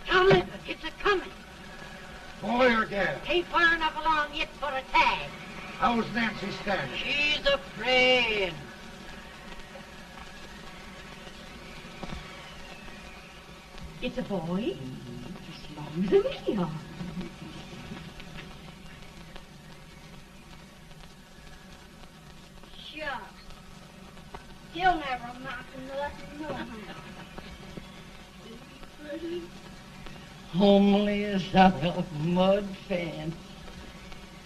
Coming, it's a-coming. Boy or gal? Ain't far enough along yet for a tag. How's Nancy standing? She's afraid. It's a boy, as long as we are. Shucks. He'll never amount to nothing, no how. Pretty. Homely as a mud fence.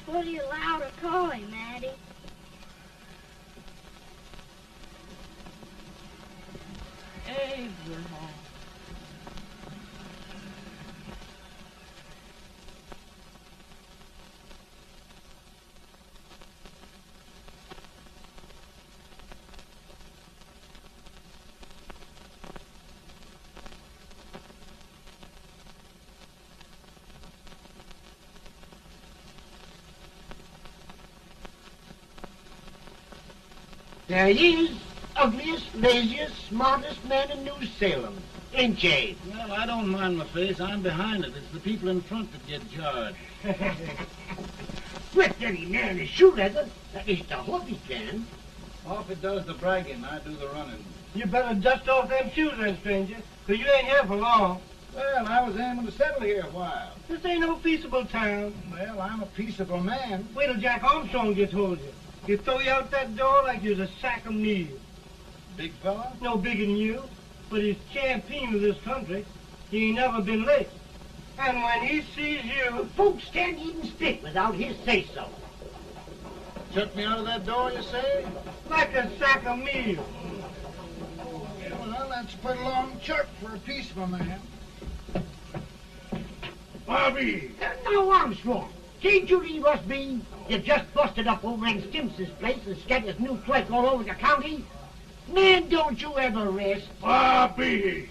What do you allow to call him, Addie? Abraham. There he is, ugliest, laziest, smartest man in New Salem, ain't ye? Well, I don't mind my face. I'm behind it. It's the people in front that get jarred. With any man is shoe leather, that is the hope he can. Off it does the bragging, I do the running. You better dust off them shoes then, stranger, 'cause you ain't here for long. Well, I was aiming to settle here a while. This ain't no peaceable town. Well, I'm a peaceable man. Wait till Jack Armstrong gets hold of you. He'll throw you out that door like you're a sack of meal. Big fella? No bigger than you, but he's champion of this country. He ain't never been late. And when he sees you... Folks can't even speak without his say-so. Took me out of that door, you say? like a sack of meal. Well, that's pretty long chirp for a peaceable man. Bobby! Now, Armstrong, can't you leave us be? You just busted up over in Stimpson's place and scattered new clerk all over the county. Man, don't you ever rest. Bobby!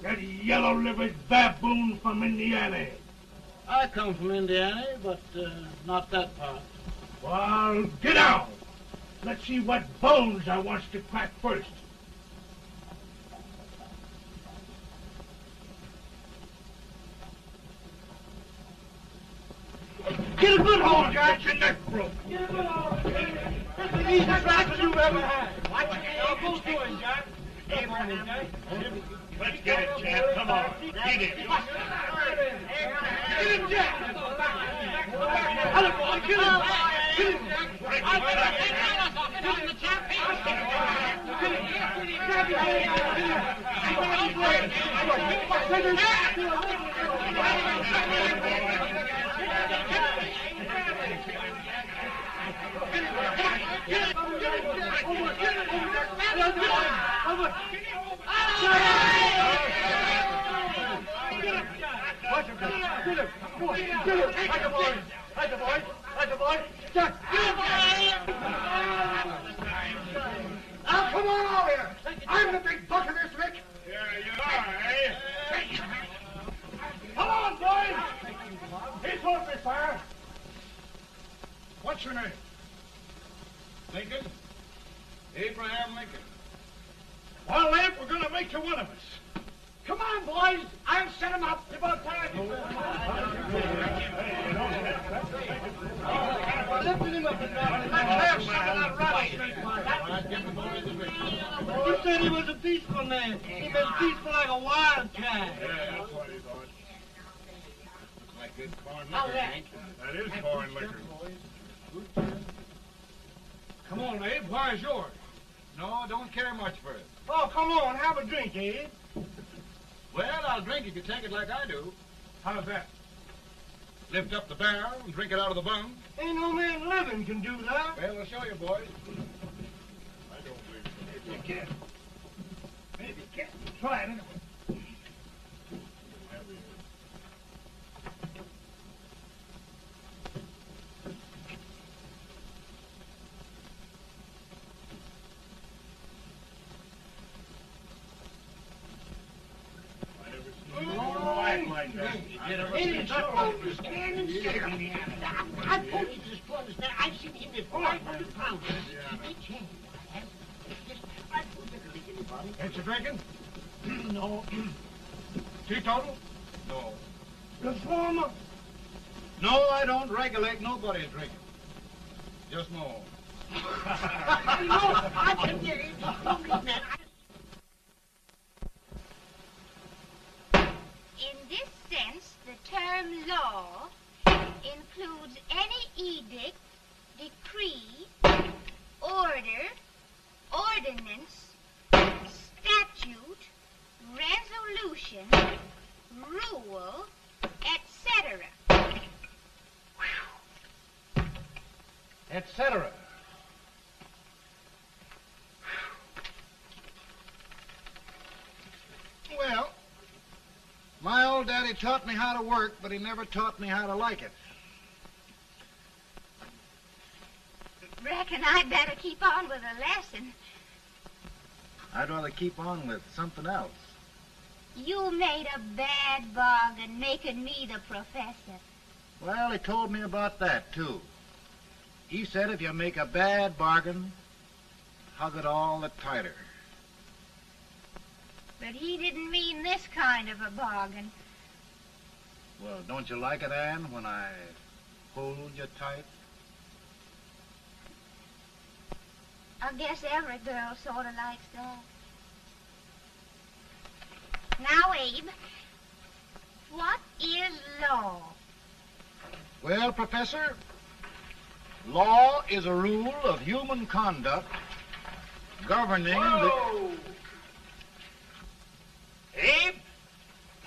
That yellow-livered baboon from Indiana. I come from Indiana, but not that part. Well, get out. Let's see what bones I wants to crack first. Get a good hold, Jack. Your neck broke. Get a good hold. That's the easiest rifle you've ever had. Watch it. Now, both doing, Jack. Abraham. Let's get it, Jack. Come on. Get it. Get him, Jack. Hello, boy. Get him. Get him, Jack. Now, come on over here. I'm the big buck of this lick. Yeah, you are, eh? Come on, boys. He's off me, fire. What's your name? Lincoln? Abraham Lincoln. Well, Lamp, we're going to make you one of us. Come on, boys. I'll set him up. It's about time. Lifting him up and down. Let's have some of that rattlesnake. He said he was a peaceful man. He was peaceful like a wildcat. Yeah, that's what he thought. Looks like good corn liquor, Hank. That is corn liquor. Come on, Abe. Where's yours? No, don't care much for it. Oh, come on. Have a drink, Abe. Well, I'll drink if you take it like I do. How's that? Lift up the barrel and drink it out of the bung. Ain't no man living can do that. Well, I'll show you, boys. I don't believe it. Maybe you can. Maybe you can. Try it anyway. Like that. It's a bonus man in Salem. I told you this bonus man. I've seen him at 500 pounds. He changed. I told you to anybody. Ain't you drinking? No. Teetotal? No. Reformer? No, I don't regulate nobody's drinking. Just my own. I can get it. In this sense, the term law includes any edict, decree, order, ordinance, statute, resolution, rule, etc. Etc. Well, my old daddy taught me how to work, but he never taught me how to like it. Reckon I'd better keep on with the lesson. I'd rather keep on with something else. You made a bad bargain making me the professor. Well, he told me about that, too. He said if you make a bad bargain, hug it all the tighter. But he didn't mean this kind of a bargain. Well, don't you like it, Anne, when I hold you tight? I guess every girl sort of likes that. Now, Abe, what is law? Well, Professor, law is a rule of human conduct governing Whoa! Abe,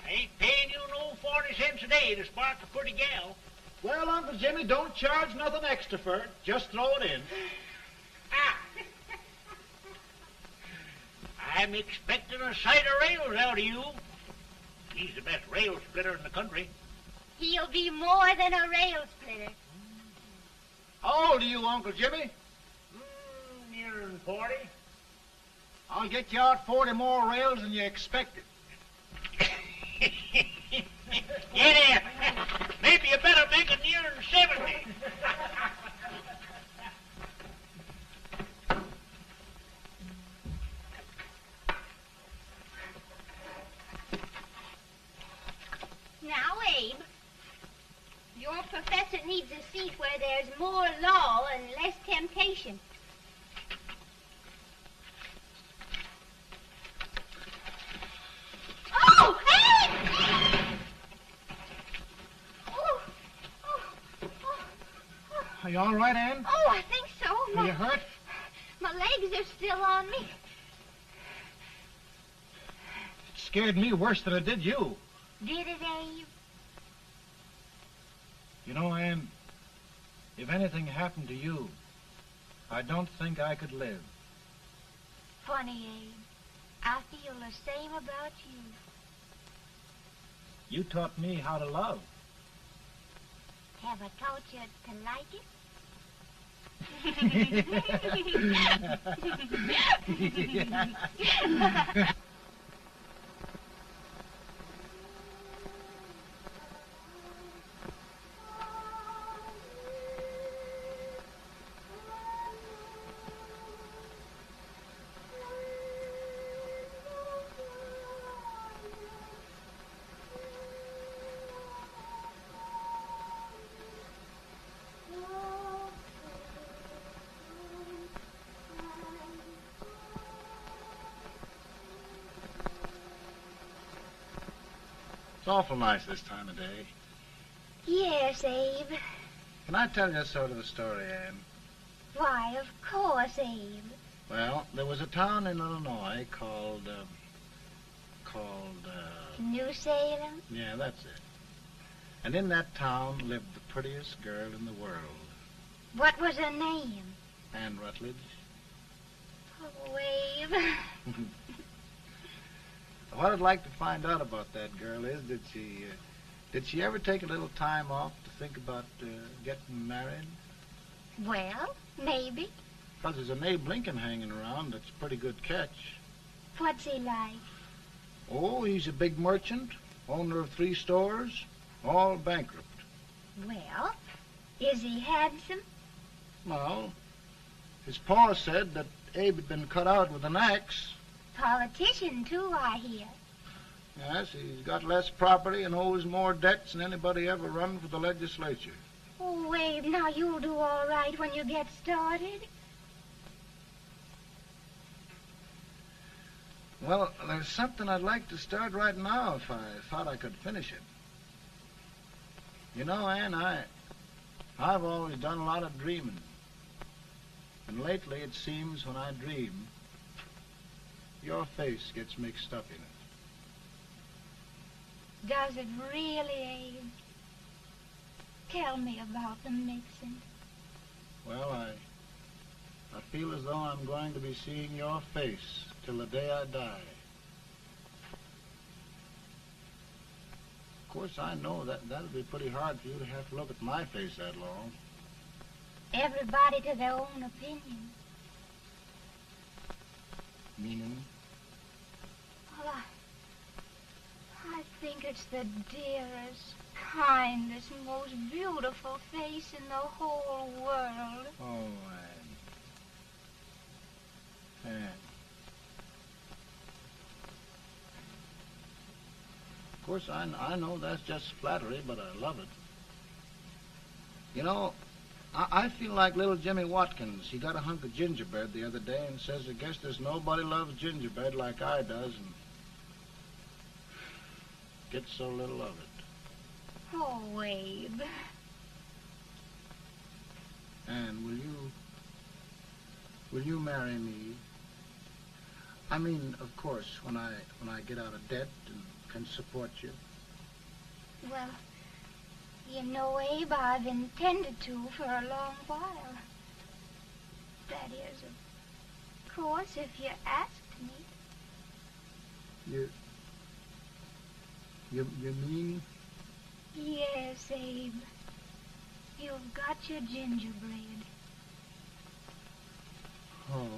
I ain't paying you no 40 cents a day to spark a pretty gal. Well, Uncle Jimmy, don't charge nothing extra for it. Just throw it in. Ah. I'm expecting a sight of rails out of you. He's the best rail splitter in the country. He'll be more than a rail splitter. How old are you, Uncle Jimmy? Nearer than 40. I'll get you out 40 more rails than you expected. Get in. Maybe you better make it nearer than 70. Now, Abe, your professor needs a seat where there's more law and less temptation. Oh, Abe! Are you all right, Anne? Oh, I think so. Are you hurt? My legs are still on me. It scared me worse than it did you. Did it, Abe? You know, Anne, if anything happened to you, I don't think I could live. Funny, Abe. I feel the same about you. You taught me how to love. Have I taught you to like it? It's awful nice this time of day. Yes, Abe. Can I tell you sort of a story, Anne? Why, of course, Abe. Well, there was a town in Illinois called, New Salem? yeah, that's it. And in that town lived the prettiest girl in the world, What was her name? Anne Rutledge. Oh, Abe. What I'd like to find out about that girl is, did she ever take a little time off to think about getting married? Well, maybe. Because there's an Abe Lincoln hanging around that's a pretty good catch. What's he like? Oh, he's a big merchant, owner of 3 stores, all bankrupt. Well, is he handsome? Well, his pa said that Abe had been cut out with an axe. Politician, too, I hear. Yes, he's got less property and owes more debts than anybody ever run for the legislature. Oh, Abe, now you'll do all right when you get started. Well, there's something I'd like to start right now if I thought I could finish it. You know, Ann, I've always done a lot of dreaming. And lately it seems when I dream, your face gets mixed up in it. Does it really, Abe? Tell me about the mixing. Well, I feel as though I'm going to be seeing your face till the day I die. Of course, I know that'll be pretty hard for you to have to look at my face that long. Everybody to their own opinion. Meaning? Well, I think it's the dearest, kindest, most beautiful face in the whole world. Oh, Ann. Of course, I know that's just flattery, but I love it. You know, I feel like little Jimmy Watkins. He got a hunk of gingerbread the other day and says, I guess there's nobody loves gingerbread like I does, and gets so little of it. Oh, Abe. Ann, will you marry me? I mean, of course, when I get out of debt and can support you. Well, you know, Abe, I've intended to for a long while. That is, of course, if you asked me. You mean? Yes, Abe. You've got your gingerbread. Oh,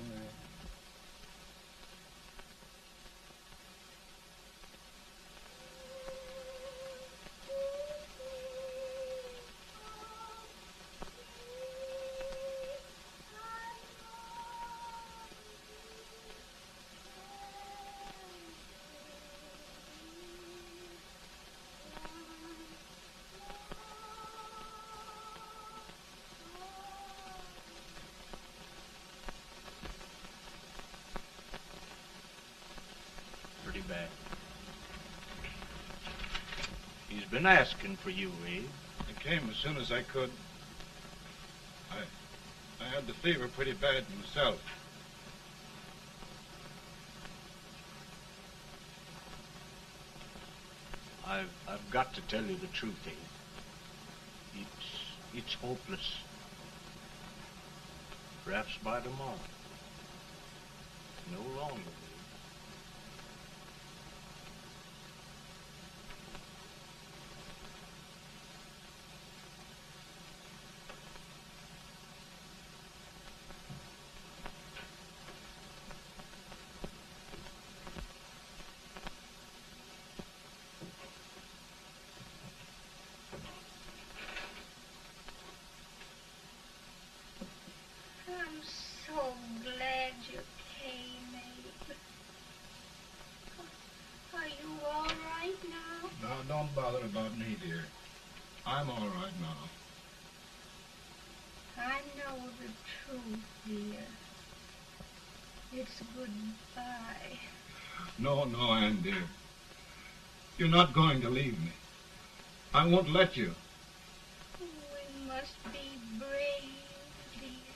Bad. He's been asking for you, Abe. I came as soon as I could. I had the fever pretty bad myself. I've got to tell you the truth, Abe. It's hopeless. Perhaps by tomorrow. No longer. I'm so glad you came, Abe. Are you all right now? No, don't bother about me, dear. I'm all right now. I know the truth, dear. It's goodbye. No, Ann, dear. You're not going to leave me. I won't let you. We must be brave, dear.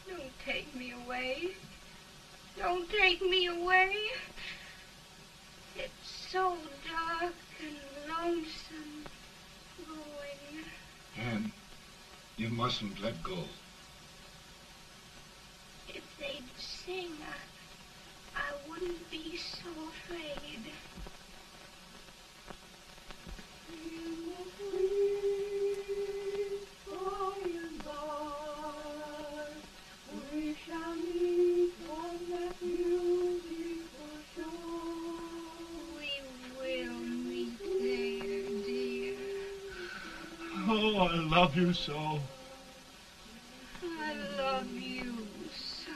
Don't take me away. Don't take me away. It's so dark and lonesome going. Ann, you mustn't let go. If they'd sing, I wouldn't be so afraid. We shall meet on that beautiful shore. We will meet there, dear. Oh, I love you so. I love you so.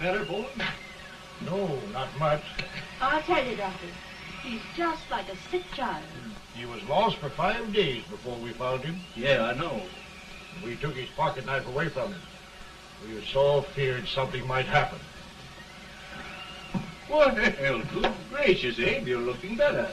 better, boy? No, not much. I'll tell you, Doctor. He's just like a sick child. He was lost for 5 days before we found him. Yeah, I know. We took his pocket knife away from him. We were so feared something might happen. Well, good gracious, Abe, you're looking better.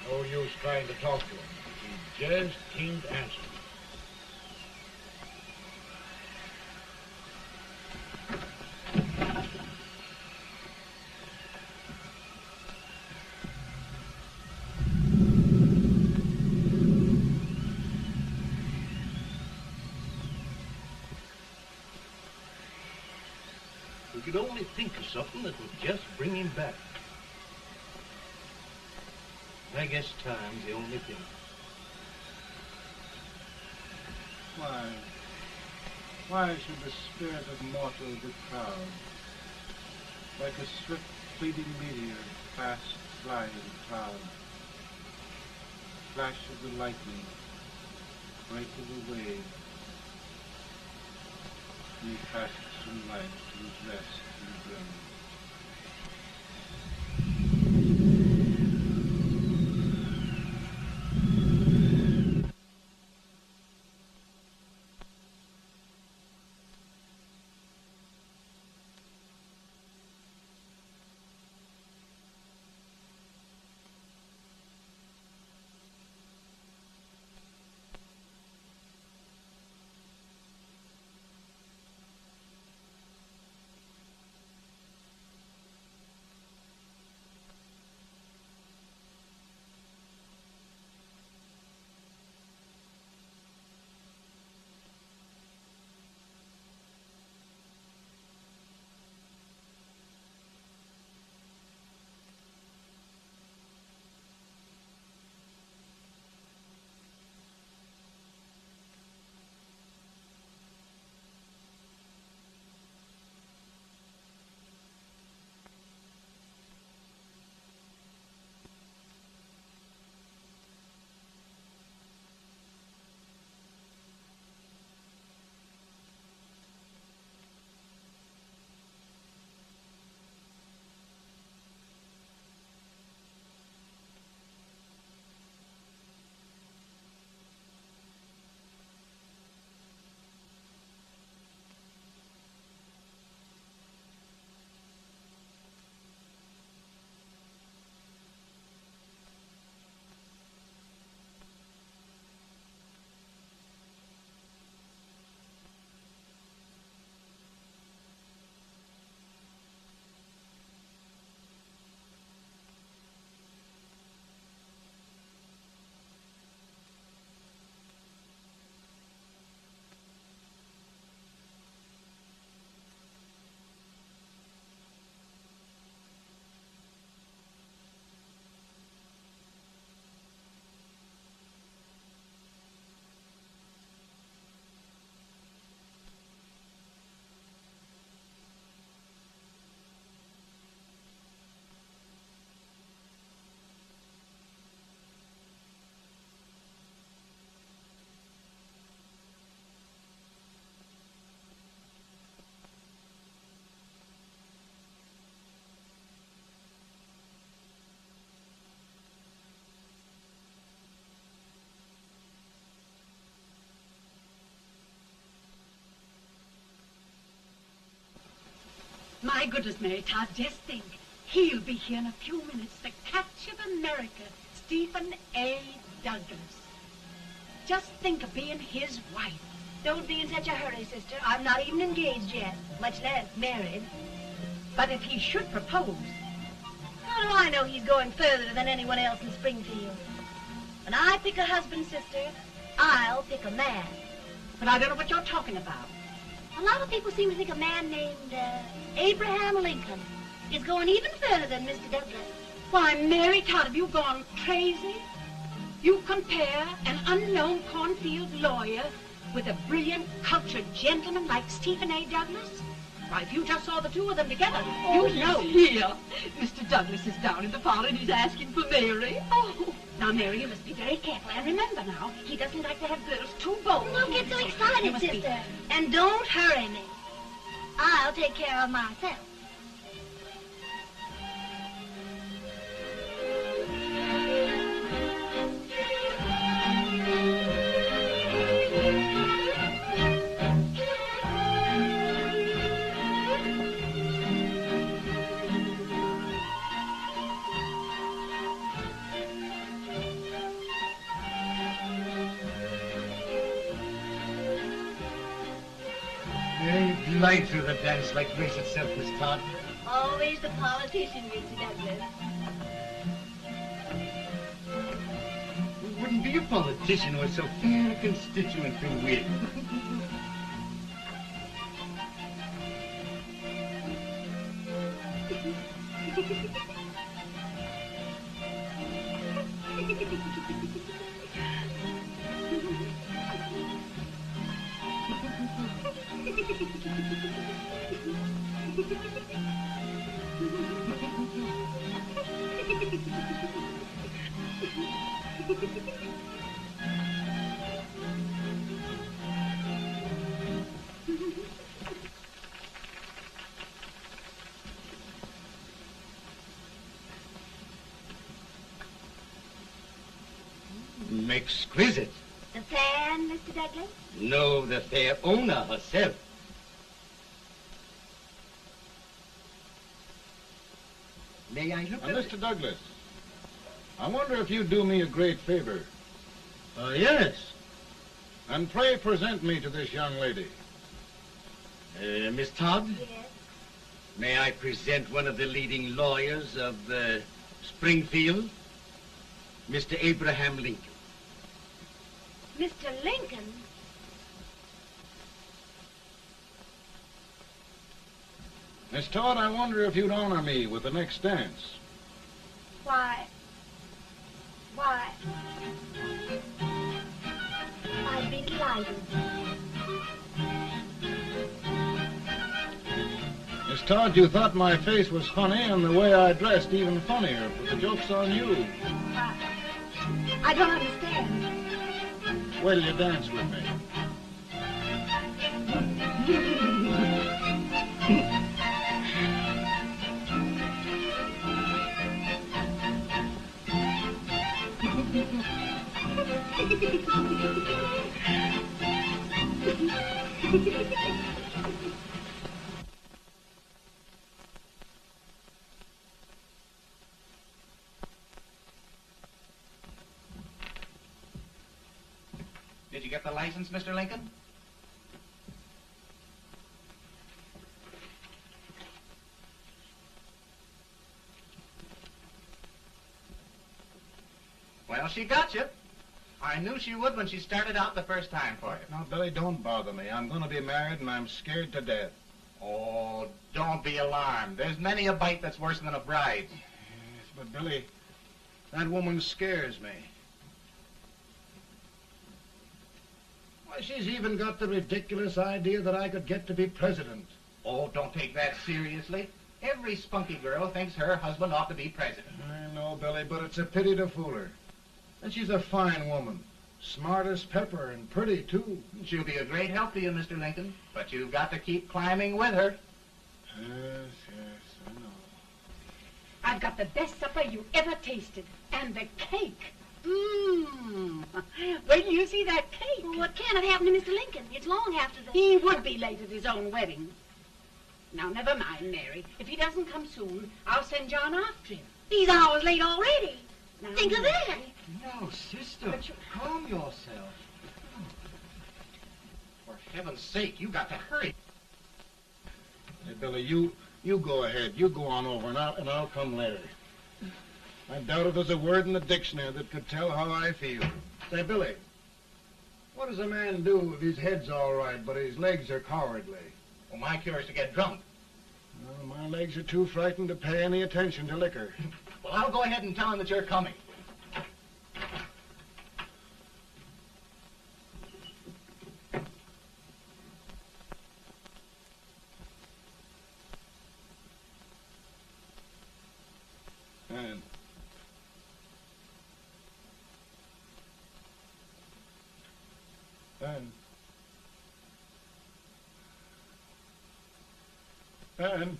No use trying to talk to him. He just can't answer. We could only think of something that would just bring him back. I guess time's the only thing. Why should the spirit of mortal be proud? Like a swift fleeting meteor, fast flying cloud. Flash of the lightning, break of the wave. He passes from life to his rest in the grave. My goodness, Mary Todd, just think. He'll be here in a few minutes. The catch of America, Stephen A. Douglas. Just think of being his wife. Don't be in such a hurry, sister. I'm not even engaged yet, much less married. But if he should propose... How do I know he's going further than anyone else in Springfield? When I pick a husband, sister, I'll pick a man. But I don't know what you're talking about. A lot of people seem to think a man named Abraham Lincoln is going even further than Mr. Douglas. Why, Mary Todd, have you gone crazy? You compare an unknown cornfield lawyer with a brilliant, cultured gentleman like Stephen A. Douglas? Why, if you just saw the two of them together, Oh, you'd know. Here. Mr. Douglas is down in the parlor and he's asking for Mary. Oh. Now, Mary, you must be very careful. And remember now, he doesn't like to have girls too bold. Don't get so You excited, must be- sister. And don't hurry me. I'll take care of myself. You glide through the dance like grace itself, Miss Todd. Always the politician, Mr. Douglas. We wouldn't be a politician with so fair a constituent to win. Exquisite. The fan, Mr. Douglas? No, the fair owner herself. May I look at it? Mr. Douglas, I wonder if you'd do me a great favor. Yes. And pray present me to this young lady. Miss Todd? Yes. May I present one of the leading lawyers of Springfield, Mr. Abraham Lincoln. Mr. Lincoln? Miss Todd, I wonder if you'd honor me with the next dance. Why? I'd be delighted. Miss Todd, you thought my face was funny and the way I dressed even funnier, but the joke's on you. I don't understand. Wait till you dance with me. Did you get the license, Mr. Lincoln? Well, she got you. I knew she would when she started out the first time for you. Now, Billy, don't bother me. I'm going to be married and I'm scared to death. Oh, don't be alarmed. There's many a bite that's worse than a bride. Yes, but Billy, that woman scares me. Why, she's even got the ridiculous idea that I could get to be president. Oh, don't take that seriously. Every spunky girl thinks her husband ought to be president. I know, Billy, but it's a pity to fool her. And she's a fine woman. Smart as pepper and pretty, too. She'll be a great help to you, Mr. Lincoln. But you've got to keep climbing with her. Yes, I know. I've got the best supper you ever tasted. And the cake. Mmm. Wait till you see that cake. Well, what can have happened to Mr. Lincoln? It's long after the... He would be late at his own wedding. Now, never mind, Mary. If he doesn't come soon, I'll send John after him. He's hours late already. Now, Think of that. No, sister, calm yourself. For heaven's sake, you got to hurry. Hey, Billy, you go ahead. You go on over, and I'll come later. I doubt if there's a word in the dictionary that could tell how I feel. Say, Billy, what does a man do if his head's all right, but his legs are cowardly? Well, my cure is to get drunk. Well, my legs are too frightened to pay any attention to liquor. Well, I'll go ahead and tell him that you're coming. And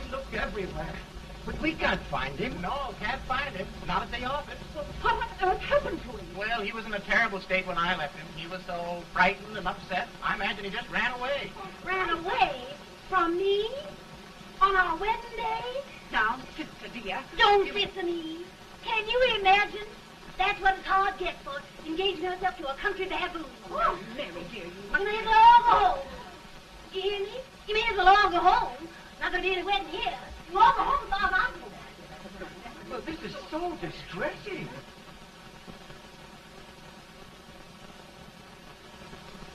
We looked everywhere, but we can't find him. No, can't find him. Not at the office. Well, what on earth happened to him? Well, he was in a terrible state when I left him. He was so frightened and upset. I imagine he just ran away. Ran away from me? On our wedding day? Now, sister dear. Don't sister me. Can you imagine? That's what it's hard gets for engaging herself to a country baboon. Oh, Mary, dear, You may as well all go home. You hear me? You may as well all go home. Not gonna be any wedding here. You all go home as far as I'm concerned. Well, this is so distressing.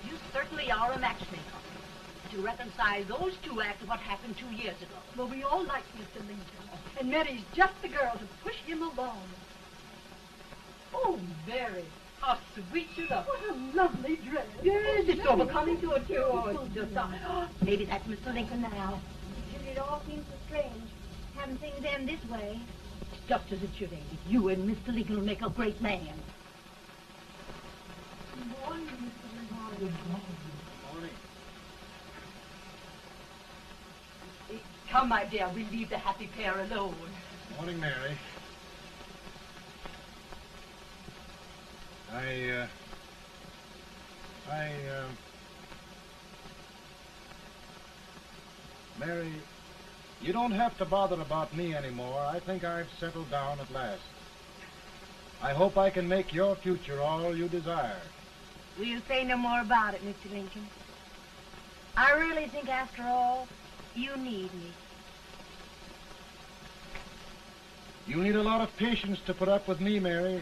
You certainly are a matchmaker. To reconcile those two after what happened 2 years ago. Well, we all like Mr. Lincoln, and Mary's just the girl to push him along. Oh, Mary, how sweet you look. What a lovely dress. Yes, it's so becoming to it, too. Oh, it's just... maybe that's Mr. Lincoln now. It all seems so strange, having things end this way. It's just as it should end. You and Mr. Lincoln will make a great man. Good morning, Mr. Lincoln. Good morning. Come, my dear, we'll leave the happy pair alone. Morning, Mary. Mary, you don't have to bother about me anymore. I think I've settled down at last. I hope I can make your future all you desire. We'll say no more about it, Mr. Lincoln. I really think, after all, you need me. You need a lot of patience to put up with me, Mary.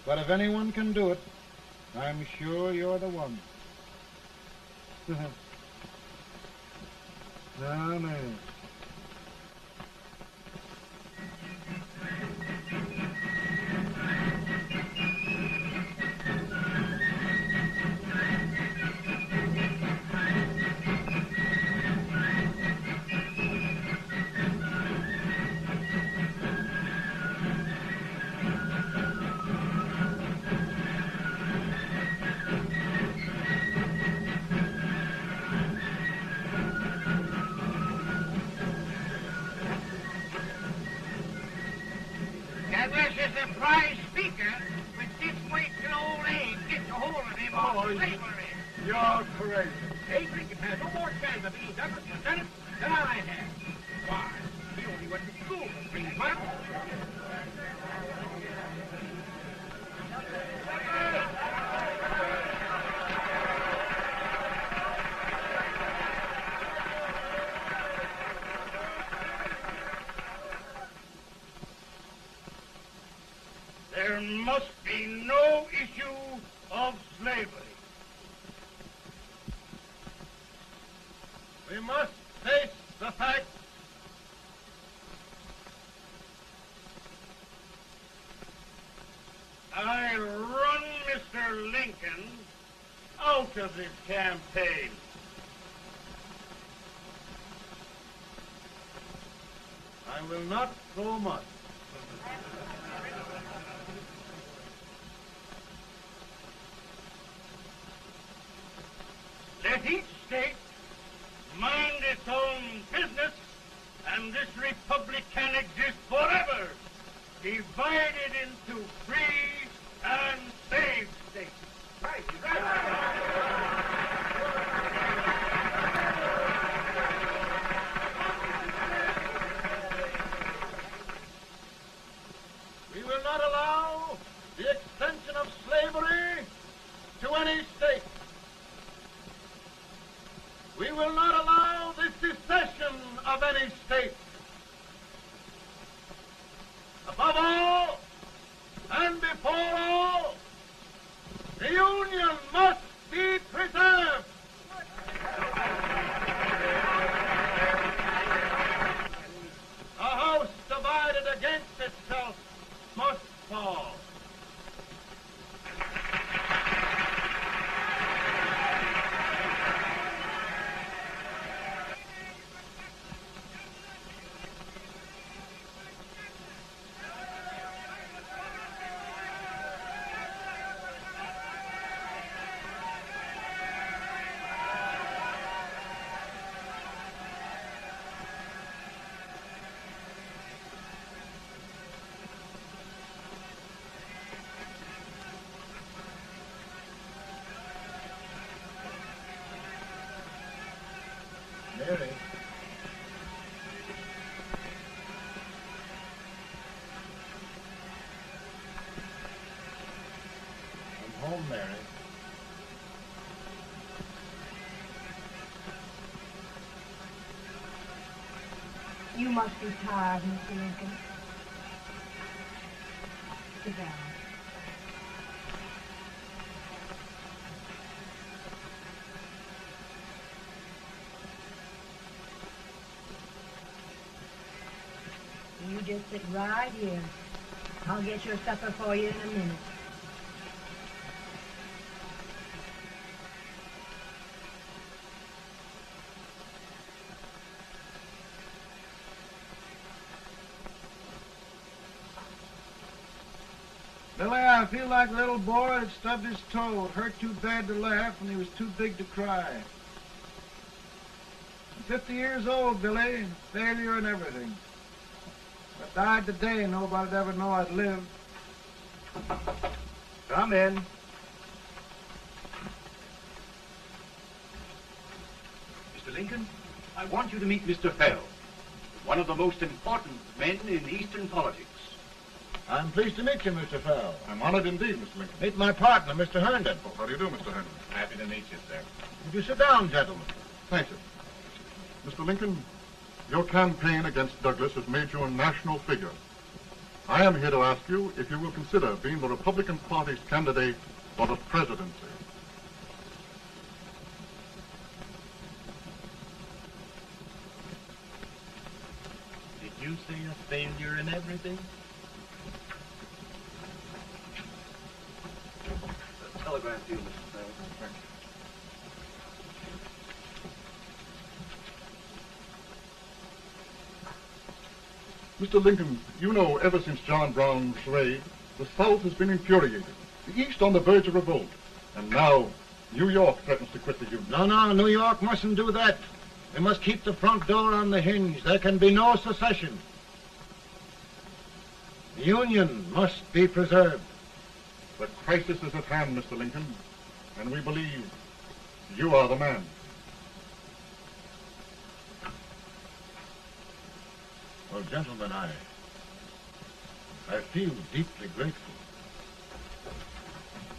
But if anyone can do it, I'm sure you're the one. Now, Mary. That was a surprise speaker, but this way till old age gets a hold of him on slavery. You're crazy. Abe Lincoln has no more chance of being Douglas lieutenant than I have. Why, he only went to school for 3 months. There must be no issue of slavery. We must face the fact I run Mr. Lincoln out of his campaign. I will not throw much. Let each state mind its own business, and this republic can exist forever, divided into free and slave states. Right, right. We will not allow the extension of slavery to any state. We will not allow the secession of any state. Above all, and before all, the Union must be preserved. A house divided against itself must fall. home, Mary. You must be tired, Mr. Lincoln. Sit down. You just sit right here. I'll get your supper for you in a minute. Billy, I feel like a little boy that stubbed his toe. It hurt too bad to laugh, and he was too big to cry. I'm 50 years old, Billy, failure and everything. If I died today, nobody'd ever know I'd lived. Come in. Mr. Lincoln, I want you to meet Mr. Fell, one of the most important men in Eastern politics. I'm pleased to meet you, Mr. Fell. I'm honored indeed, Mr. Lincoln. Meet my partner, Mr. Herndon. Oh, how do you do, Mr. Herndon? Happy to meet you, sir. Would you sit down, gentlemen? Thank you. Mr. Lincoln, your campaign against Douglas has made you a national figure. I am here to ask you if you will consider being the Republican Party's candidate for the presidency. Did you say a failure in everything? A telegram to you, Mr. Fell. Thank you. Mr. Lincoln, you know ever since John Brown's raid, the South has been infuriated, the East on the verge of revolt, and now New York threatens to quit the Union. No, New York mustn't do that. They must keep the front door on the hinge. There can be no secession. The Union must be preserved. The crisis is at hand, Mr. Lincoln, and we believe you are the man. Well, gentlemen, I feel deeply grateful.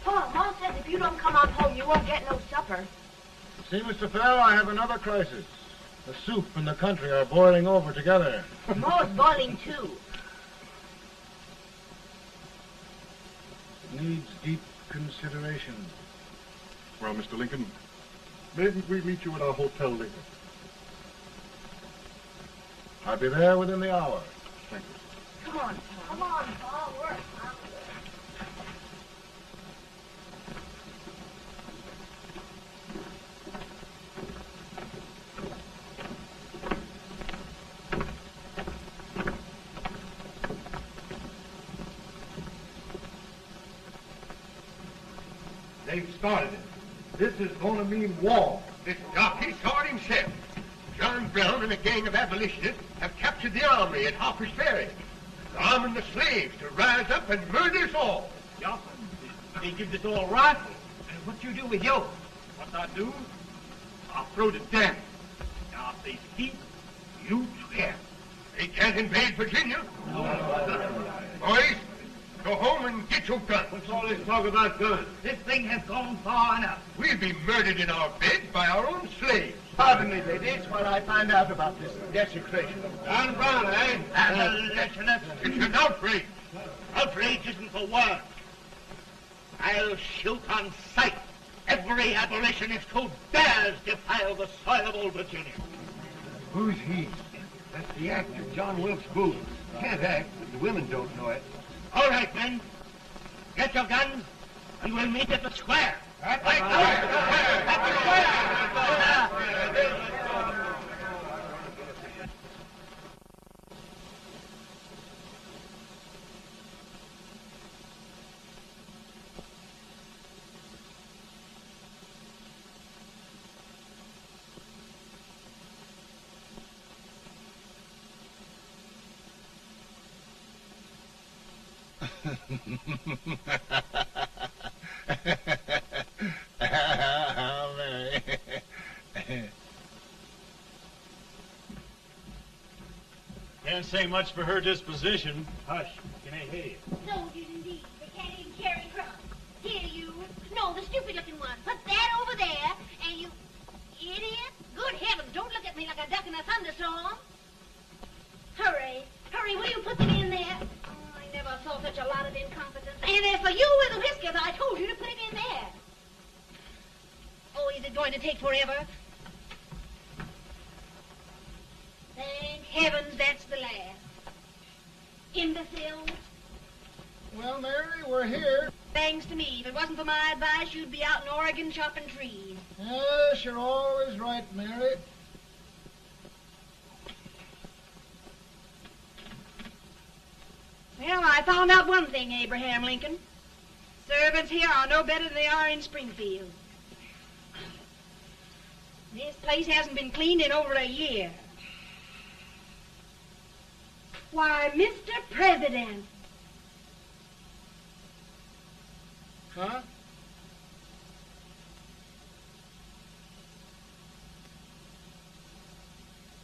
Paul, Mom says if you don't come on home, you won't get no supper. See, Mr. Fell, I have another crisis. The soup and the country are boiling over together. More's boiling, too. It needs deep consideration. Well, Mr. Lincoln, maybe we meet you at our hotel later. I'll be there within the hour. Thank you. Come on, Paul. Come on, Paul. Work. They've started it. This is going to mean war. This jockey saw it himself. John Brown and a gang of abolitionists have captured the armory at Harper's Ferry. They're arming the slaves to rise up and murder us all. Johnson, they give us all rifles. And what you do with yours? What I do? I'll throw to death. Now, if they speak, you swear. They can't invade Virginia. Boys, go home and get your guns. What's all this talk about guns? This thing has gone far enough. We'll be murdered in our beds by our own slaves. Pardon me, ladies, while I find out about this desecration. John Brown, eh? Abolitionists. It's an outrage. Outrage isn't the word. I'll shoot on sight every abolitionist who dares defile the soil of old Virginia. Who's he? That's the actor, John Wilkes Booth. Can't act, but the women don't know it. All right, men. Get your guns, and we'll meet at the square. At the square! At the square! Can't say much for her disposition. Hush, can I hear you? Soldiers indeed. They can't even carry drums. Here, you. in there for you with the whiskey, but I told you to put it in there. Oh, is it going to take forever? Thank heavens that's the last. Imbecile. Well, Mary, we're here. Thanks to me. If it wasn't for my advice, you'd be out in Oregon chopping trees. Yes, you're always right, Mary. Well, I found out one thing, Abraham Lincoln. Servants here are no better than they are in Springfield. This place hasn't been cleaned in over a year. Why, Mr. President. Huh?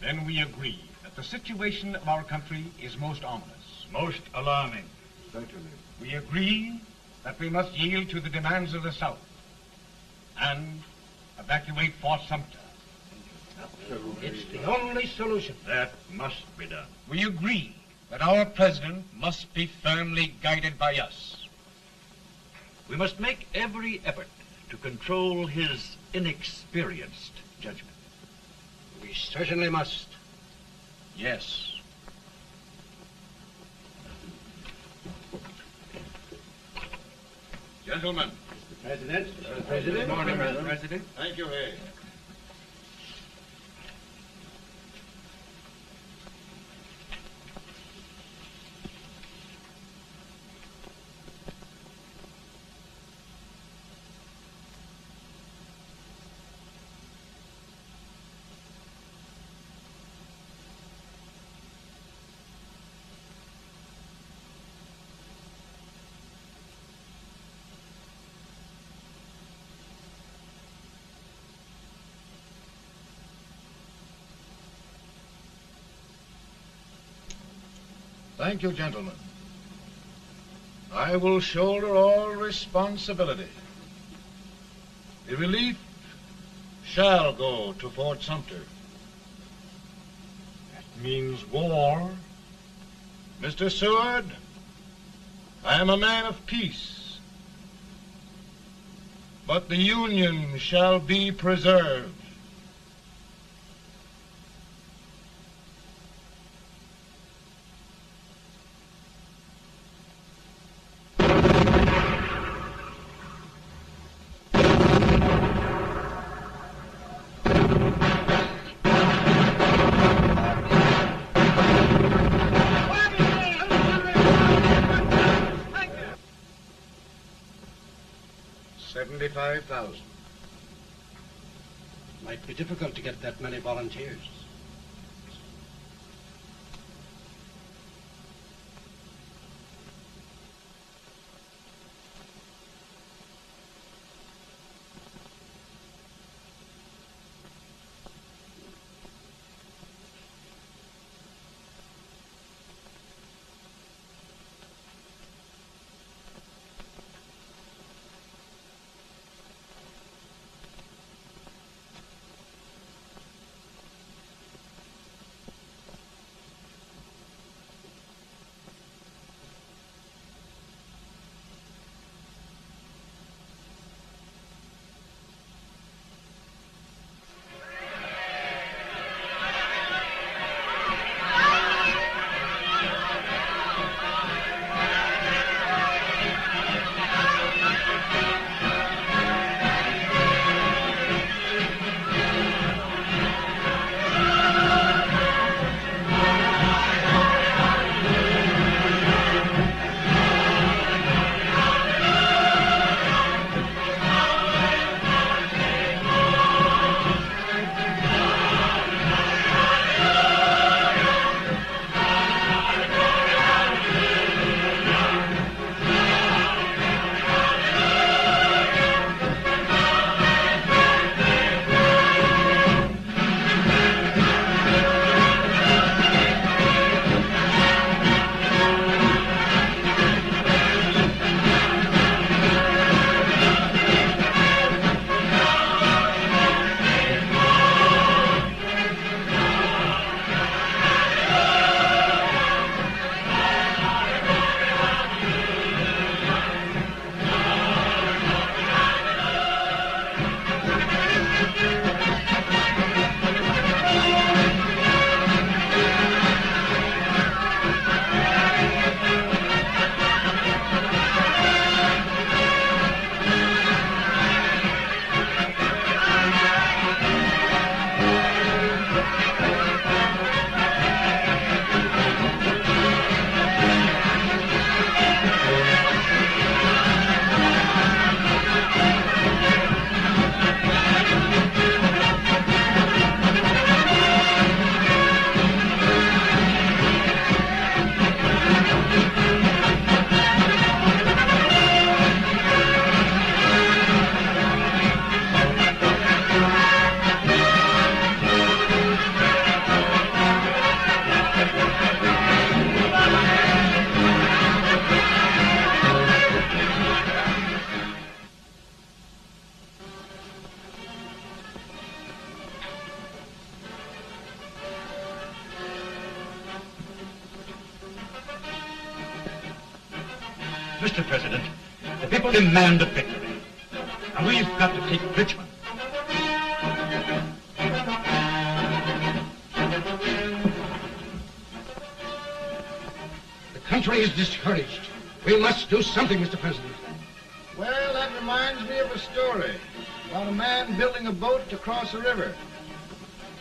Then we agree that the situation of our country is most ominous. Most alarming. Certainly. We agree that we must yield to the demands of the South and evacuate Fort Sumter. It's the only solution. That must be done. We agree that our president must be firmly guided by us. We must make every effort to control his inexperienced judgment. We certainly must. Yes. Gentlemen. Mr. President. Mr. President. Good morning, Mr. President. Thank you, Hay. Thank you, gentlemen. I will shoulder all responsibility. The relief shall go to Fort Sumter. That means war. Mr. Seward, I am a man of peace. But the Union shall be preserved. $75,000. Might be difficult to get that many volunteers. Mr. President, the people demand a victory. And we've got to take Richmond. The country is discouraged. We must do something, Mr. President. Well, that reminds me of a story about a man building a boat to cross a river.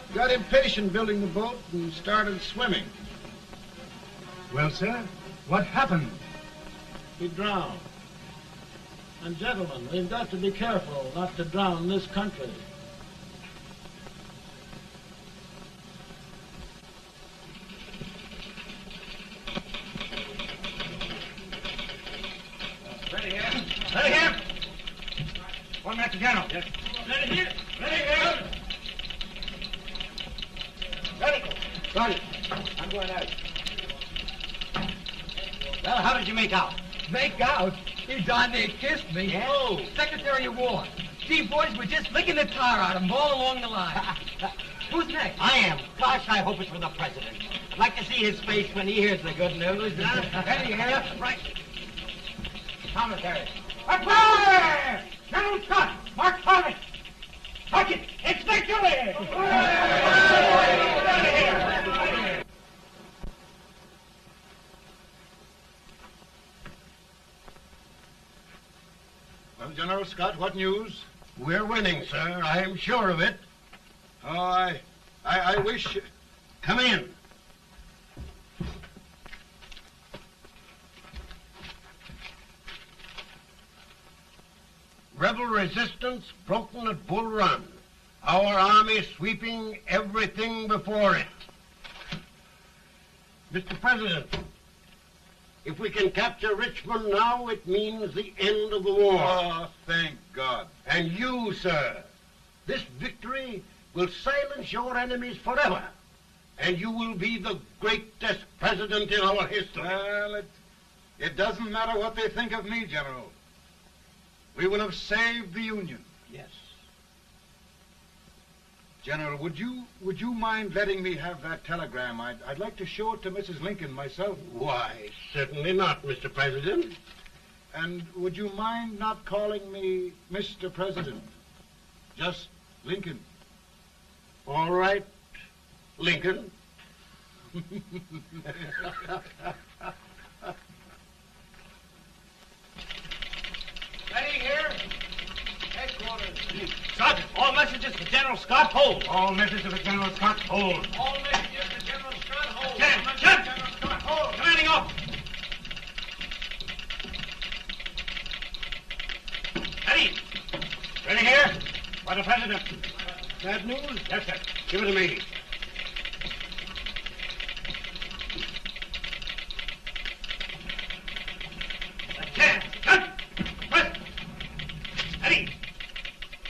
He got impatient building the boat and started swimming. Well, sir, what happened? He drowned. And gentlemen, we've got to be careful not to drown this country. Ready here. Ready here. 1 minute to General. Yes. Ready here. Ready here. Ready. Ready. I'm going out. Well, how did you make out? Make out? He darn near kissed me. Yeah? Oh, Secretary of War. These boys were just licking the tar out of him all along the line. Who's next? I am. Gosh, I hope it's for the President. I'd like to see his face when he hears the good news. Ready here. Right. Commissary. Fire! General Scott! Mark Thomas! Sergeant, it's victory! Well, General Scott, what news? We're winning, sir. I'm sure of it. Oh, I wish... Come in. Rebel resistance broken at Bull Run. Our army sweeping everything before it. Mr. President, if we can capture Richmond now, it means the end of the war. Oh, thank God. And you, sir, this victory will silence your enemies forever. And you will be the greatest president in our history. Well, it doesn't matter what they think of me, General. We will have saved the Union. Yes. General, would you mind letting me have that telegram? I'd like to show it to Mrs. Lincoln myself. Why, certainly not, Mr. President. And would you mind not calling me Mr. President? Just Lincoln. All right, Lincoln. Ready here. Headquarters. Sergeant, all messages for General Scott, hold. All messages for General Scott, hold. All messages for General Scott, hold. General Scott, hold. Commanding officer. Ready. Ready here. For the President. Bad news? Yes, sir. Give it to me.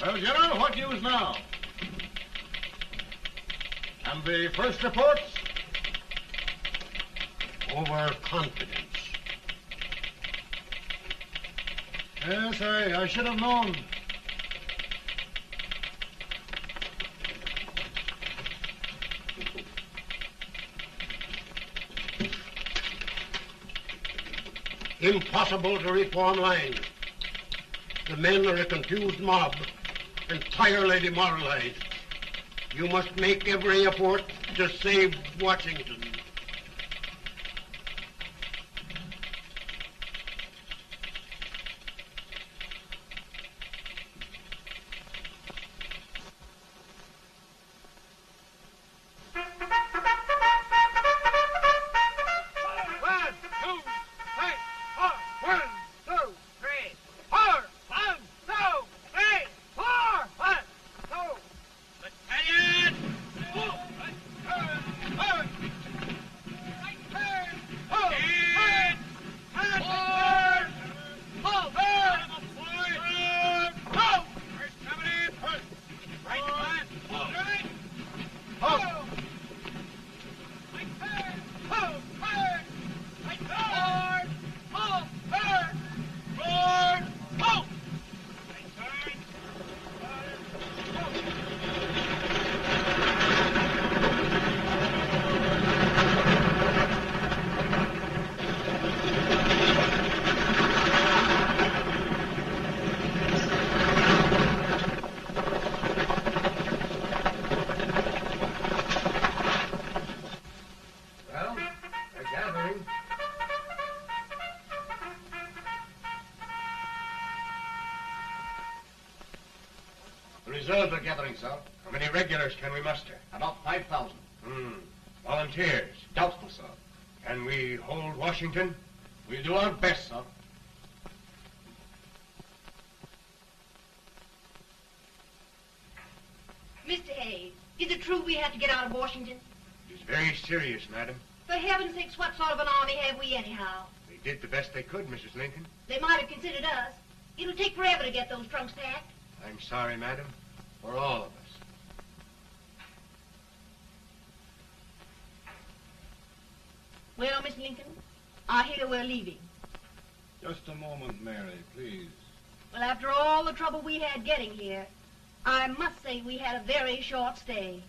Well, General, what news now? And the first reports? Overconfidence. Yes, I should have known. Impossible to reform lines. The men are a confused mob, entirely demoralized. You must make every effort to save Washington. reserves are gathering, sir. How many regulars can we muster? About 5,000. Volunteers? Doubtful, sir. Can we hold Washington? We'll do our best, sir. Mr. Hayes, is it true we have to get out of Washington? It is very serious, madam. For heaven's sakes, what sort of an army have we anyhow? They did the best they could, Mrs. Lincoln. They might have considered us. It'll take forever to get those trunks packed. I'm sorry, madam, for all of us. Well, Miss Lincoln, I hear we're leaving. Just a moment, Mary, please. Well, after all the trouble we had getting here, I must say we had a very short stay.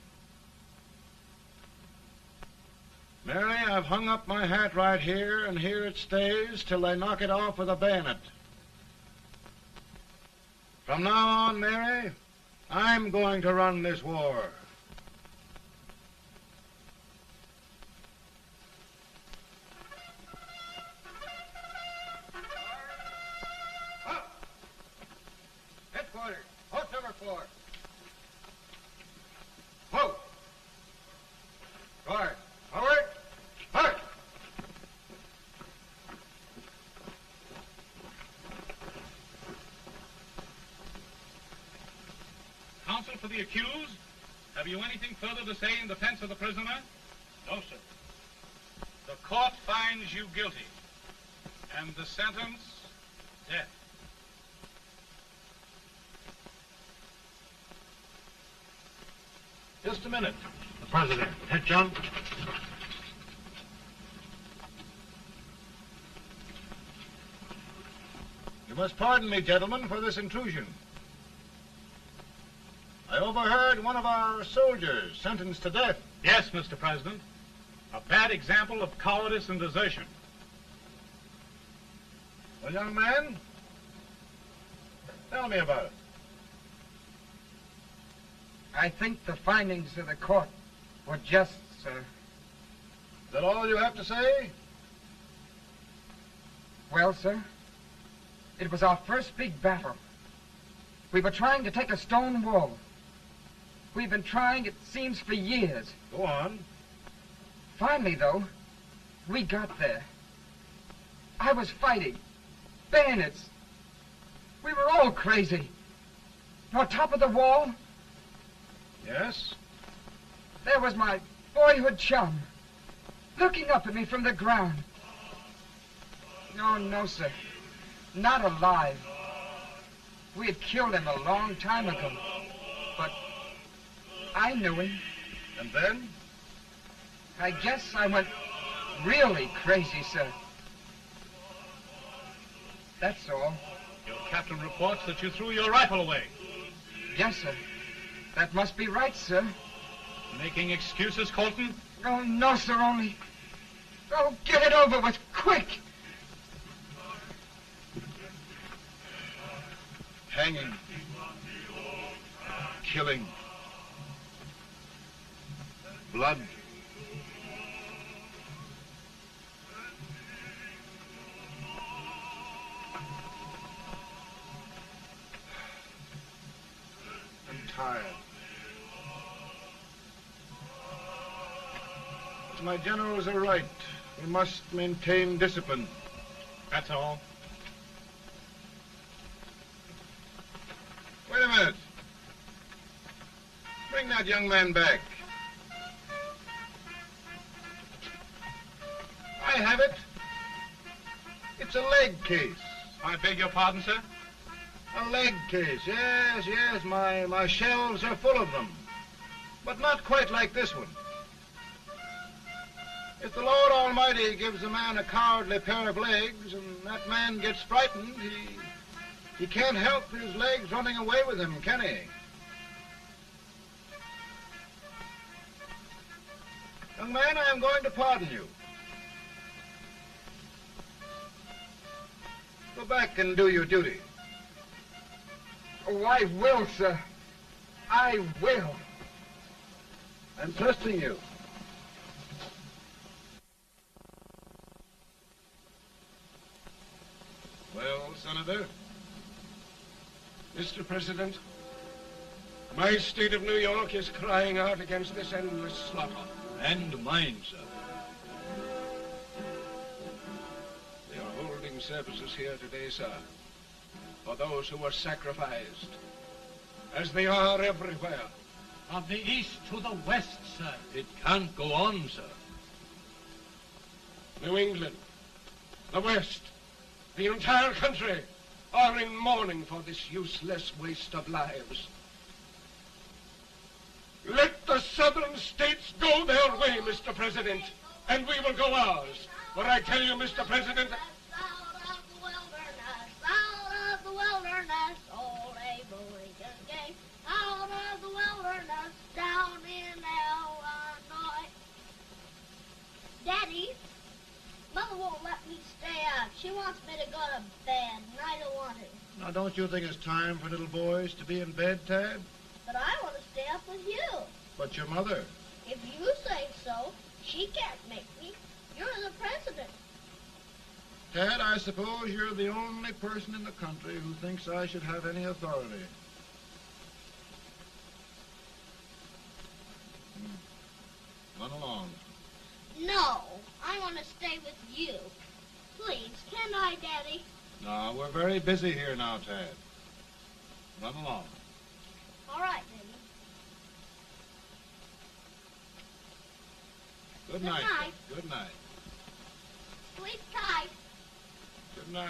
Mary, I've hung up my hat right here, and here it stays till they knock it off with a bayonet. From now on, Mary, I'm going to run this war. Headquarters, post number 4. Move! Guard, forward, forward! Counsel for the accused, have you anything further to say in defense of the prisoner? No, sir. The court finds you guilty, and the sentence, death. Just a minute. The President. Head, John. You must pardon me, gentlemen, for this intrusion. I overheard one of our soldiers sentenced to death. Yes, Mr. President. A bad example of cowardice and desertion. Well, young man, tell me about it. I think the findings of the court were just, sir. Is that all you have to say? Well, sir, it was our first big battle. We were trying to take a stone wall. We've been trying, it seems, for years. Go on. Finally, though, we got there. I was fighting. Bayonets. We were all crazy. On top of the wall, Yes? there was my boyhood chum, looking up at me from the ground. No, sir. Not alive. We had killed him a long time ago. But I knew him. And then? I guess I went really crazy, sir. That's all. Your captain reports that you threw your rifle away. Yes, sir. That must be right, sir. Making excuses, Colton? Oh, no, sir, only... Oh, get it over with, quick! Hanging. Killing. Blood. I'm tired. My generals are right. We must maintain discipline. That's all. Wait a minute. Bring that young man back. I have it. It's a leg case. I beg your pardon, sir? A leg case, yes. My shelves are full of them. But not quite like this one. If the Lord Almighty gives a man a cowardly pair of legs and that man gets frightened, he can't help his legs running away with him, can he? Young man, I am going to pardon you. Go back and do your duty. Oh, I will, sir. I will. I'm trusting you. Well, Senator? Mr. President, My state of New York is crying out against this endless slaughter. And mine, sir. They are holding services here today, sir, for those who were sacrificed, as they are everywhere. From the east to the west, sir. It can't go on, sir. New England, the West, the entire country are in mourning for this useless waste of lives. Let the southern states go their way, Mr. President, and we will go ours. For I tell you, Mr. President... Out of the wilderness, old Abraham came. Out of the wilderness, down in Illinois. Daddy, Mother won't let me stay up. She wants me to go to bed, and I don't want to. Now, don't you think it's time for little boys to be in bed, Tad? But I want to stay up with you. But your mother? If you say so, she can't make me. You're the president. Tad, I suppose you're the only person in the country who thinks I should have any authority. Run along. No, I want to stay with you. Please, can I, Daddy? No, we're very busy here now, Tad. Run along. All right, Daddy. Good night. night. Good night. Sleep tight. Good night.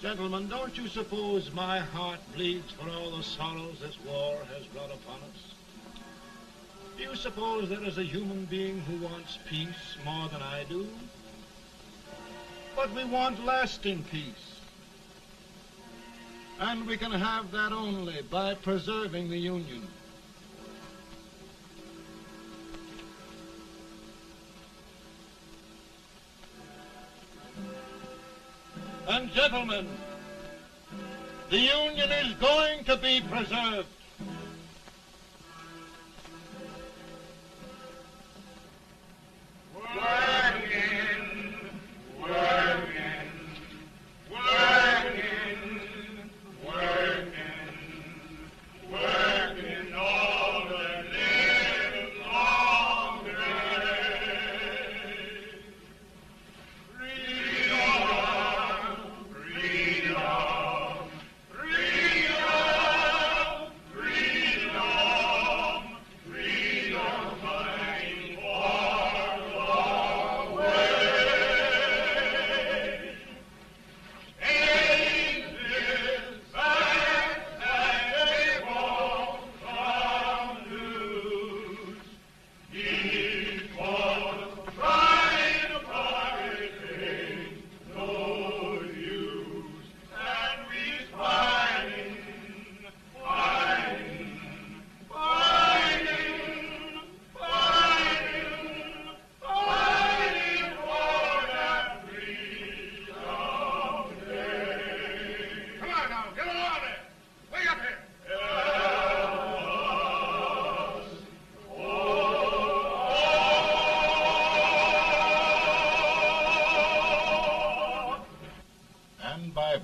Gentlemen, don't you suppose my heart bleeds for all the sorrows this war has brought upon us? Do you suppose there is a human being who wants peace more than I do? But we want lasting peace. And we can have that only by preserving the Union. And gentlemen, the Union is going to be preserved.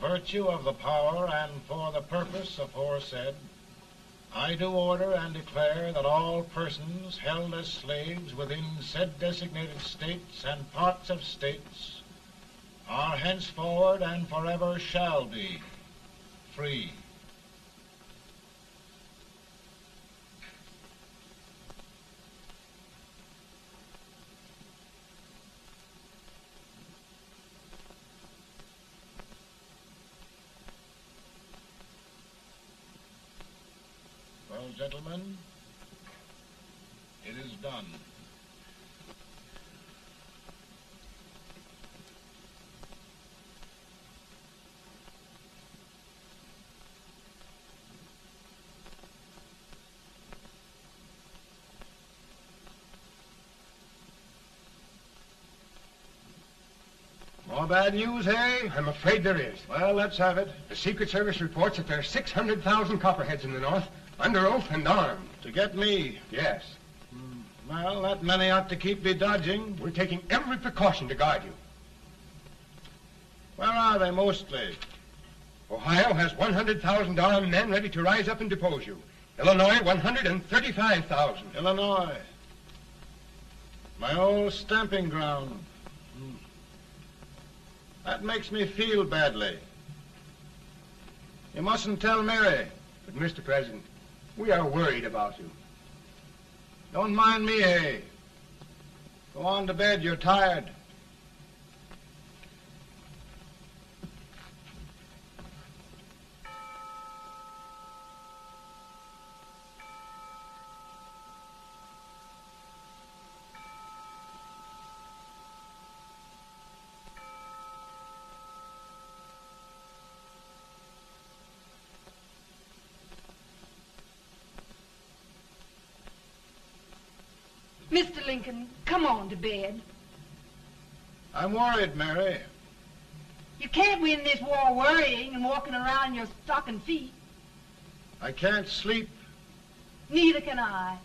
Virtue of the power and for the purpose aforesaid, I do order and declare that all persons held as slaves within said designated states and parts of states are henceforward and forever shall be free. Well, gentlemen, it is done. More bad news, hey? I'm afraid there is. Well, let's have it. The Secret Service reports that there are 600,000 copperheads in the North, under oath and armed. To get me? Yes. Well, that many ought to keep me dodging. We're taking every precaution to guard you. Where are they mostly? Ohio has 100,000 men ready to rise up and depose you. Illinois, 135,000. Illinois. My old stamping ground. That makes me feel badly. You mustn't tell Mary. But, Mr. President, we are worried about you. Don't mind me, eh? Go on to bed, you're tired. Mr. Lincoln, come on to bed. I'm worried, Mary. You can't win this war worrying and walking around in your stocking feet. I can't sleep. Neither can I.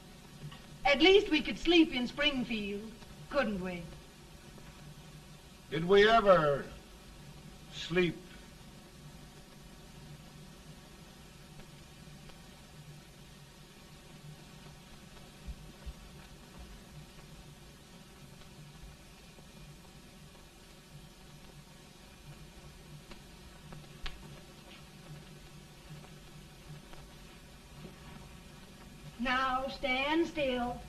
At least we could sleep in Springfield, couldn't we? Did we ever sleep? Now stand still.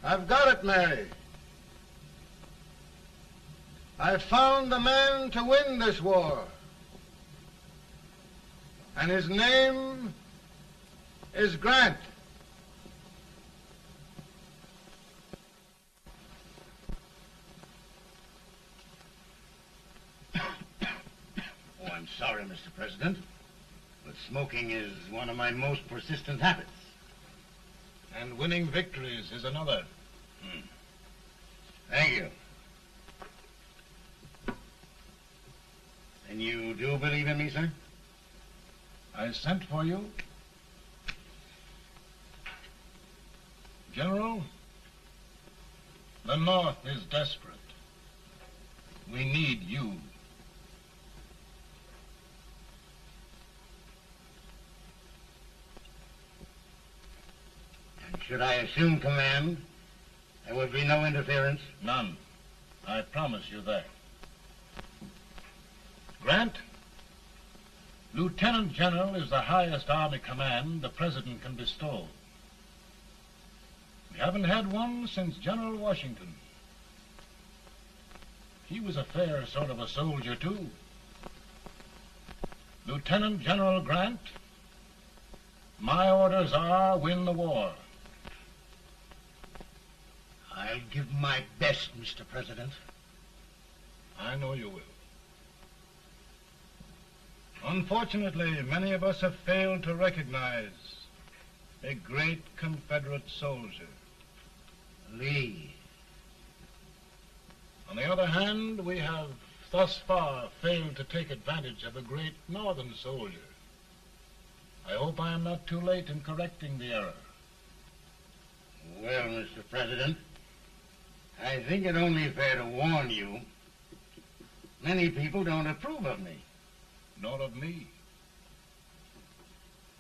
I've got it, Mary. I've found the man to win this war. And his name is Grant. I'm sorry, Mr. President, but smoking is one of my most persistent habits. And winning victories is another. Thank you. And you do believe in me, sir? I sent for you. General, the North is desperate. We need you. Should I assume command, there would be no interference? None. I promise you that. Grant, Lieutenant General is the highest army command the President can bestow. We haven't had one since General Washington. He was a fair sort of a soldier, too. Lieutenant General Grant, my orders are win the war. I'll give my best, Mr. President. I know you will. Unfortunately, many of us have failed to recognize a great Confederate soldier, Lee. On the other hand, we have thus far failed to take advantage of a great Northern soldier. I hope I am not too late in correcting the error. Well, Mr. President, I think it only fair to warn you, many people don't approve of me. Nor of me.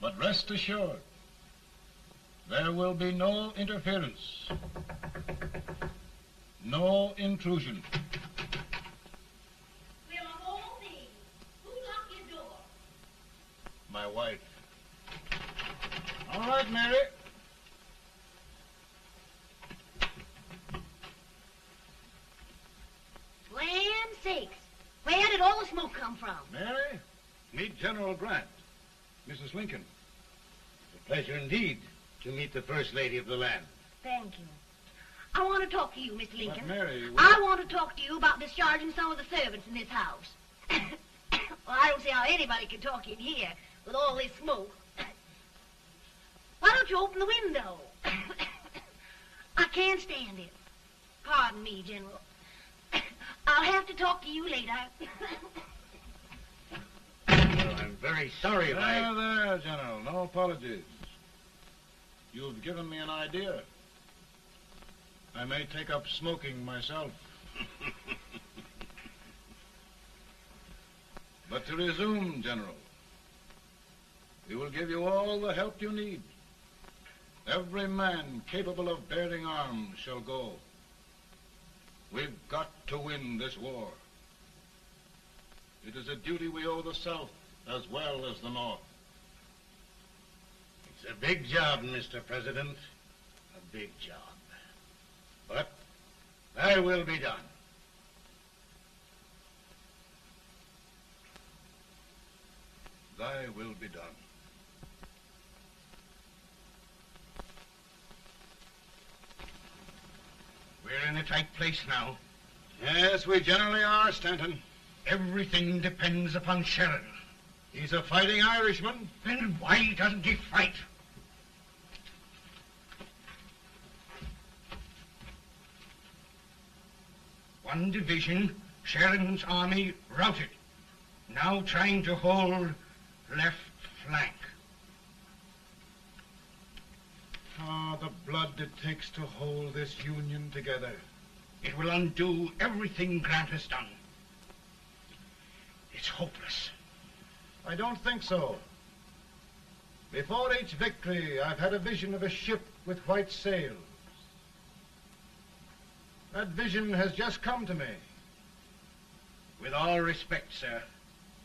But rest assured, there will be no interference, no intrusion. Well, of all things, who locked your door? My wife. All right, Mary. Land sakes. Where did all the smoke come from? Mary, meet General Grant. Mrs. Lincoln. It's a pleasure indeed to meet the First Lady of the land. Thank you. I want to talk to you, Mr. Lincoln. But Mary, I want to talk to you about discharging some of the servants in this house. Well, I don't see how anybody can talk in here with all this smoke. Why don't you open the window? I can't stand it. Pardon me, General. I'll have to talk to you later. Well, I'm very sorry if There, General. No apologies. You've given me an idea. I may take up smoking myself. But to resume, General, we will give you all the help you need. Every man capable of bearing arms shall go. We've got to win this war. It is a duty we owe the South as well as the North. It's a big job, Mr. President. A big job. But thy will be done. Thy will be done. We're in a tight place now. Yes, we generally are, Stanton. Everything depends upon Sheridan. He's a fighting Irishman. Then why doesn't he fight? One division, Sheridan's army, routed. Now trying to hold left flank. Ah, the blood it takes to hold this Union together. It will undo everything Grant has done. It's hopeless. I don't think so. Before each victory, I've had a vision of a ship with white sails. That vision has just come to me. With all respect, sir,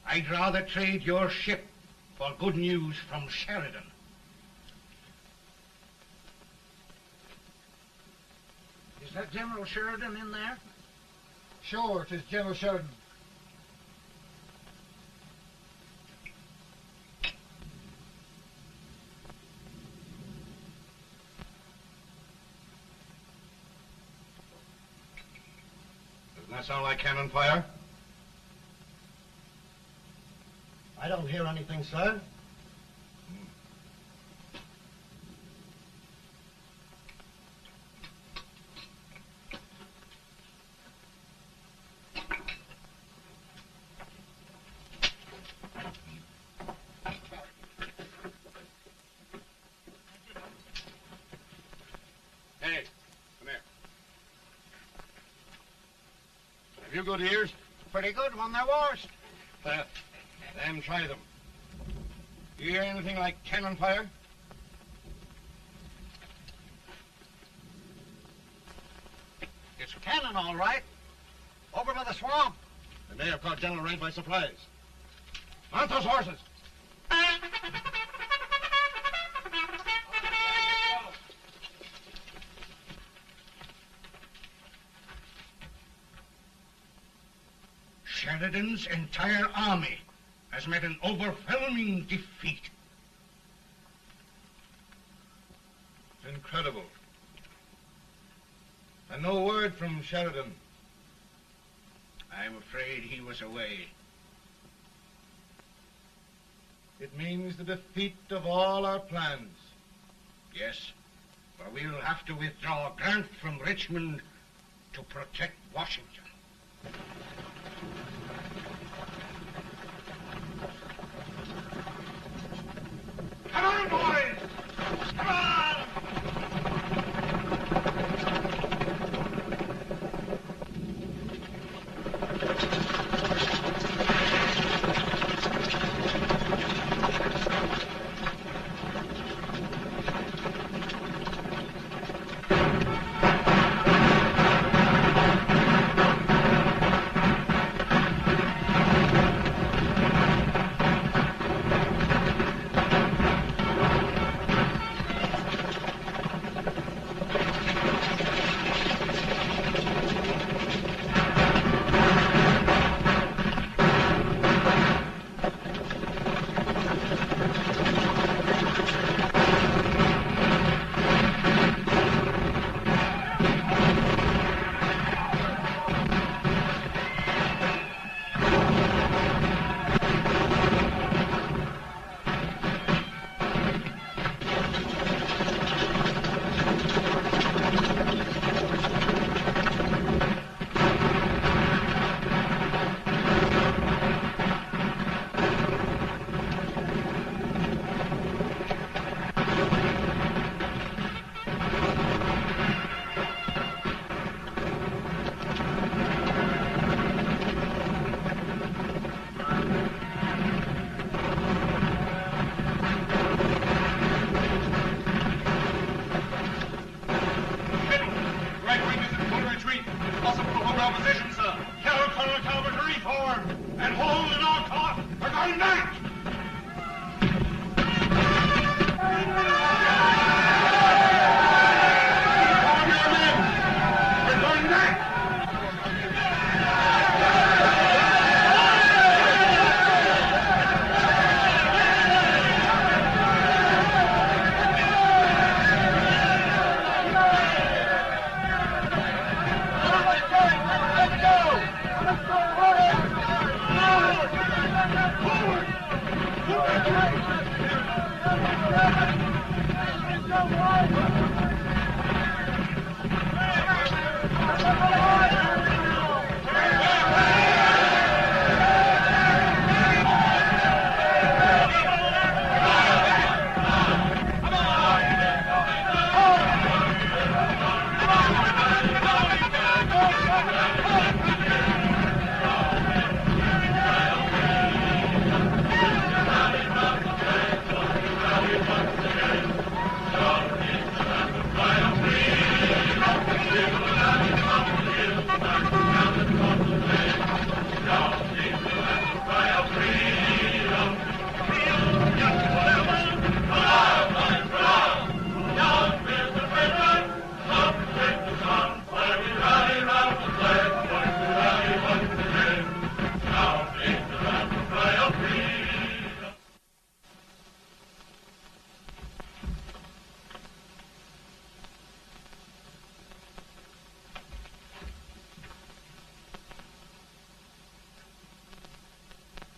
I'd rather trade your ship for good news from Sheridan. Is that General Sheridan in there? Sure, it is General Sheridan. Doesn't that sound like cannon fire? I don't hear anything, sir. Hey, come here. Have you good ears? Pretty good when they're washed. Then try them. You hear anything like cannon fire? It's cannon, all right. Over by the swamp. They may have caught General Wright by surprise. Mount those horses! Sheridan's entire army has met an overwhelming defeat. Incredible. And no word from Sheridan. I'm afraid he was away. It means the defeat of all our plans. Yes, for we'll have to withdraw Grant from Richmond to protect Washington. Come on, boys! Come on!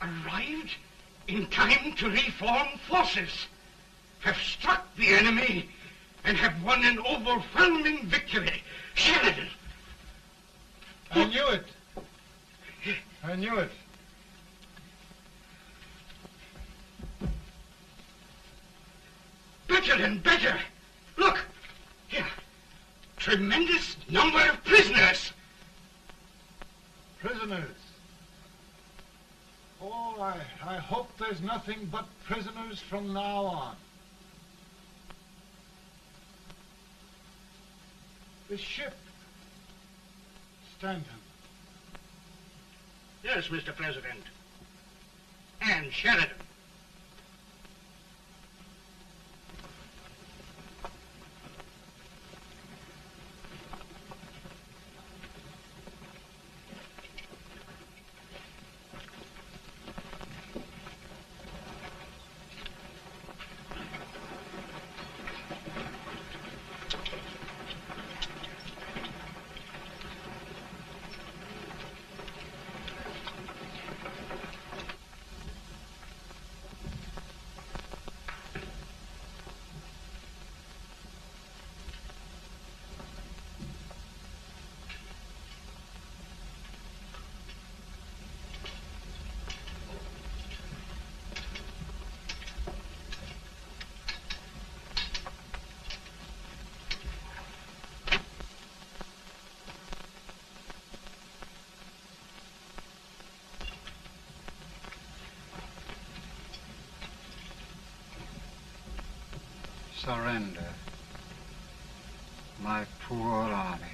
arrived in time to reform forces, have struck the enemy, and have won an overwhelming victory. Sheridan! I knew it. I knew it. Better and better. Look, here. Tremendous number of prisoners. Prisoners. Oh, I hope there's nothing but prisoners from now on. The ship. Stanton. Yes, Mr. President. And Sheridan. Surrender, my poor army.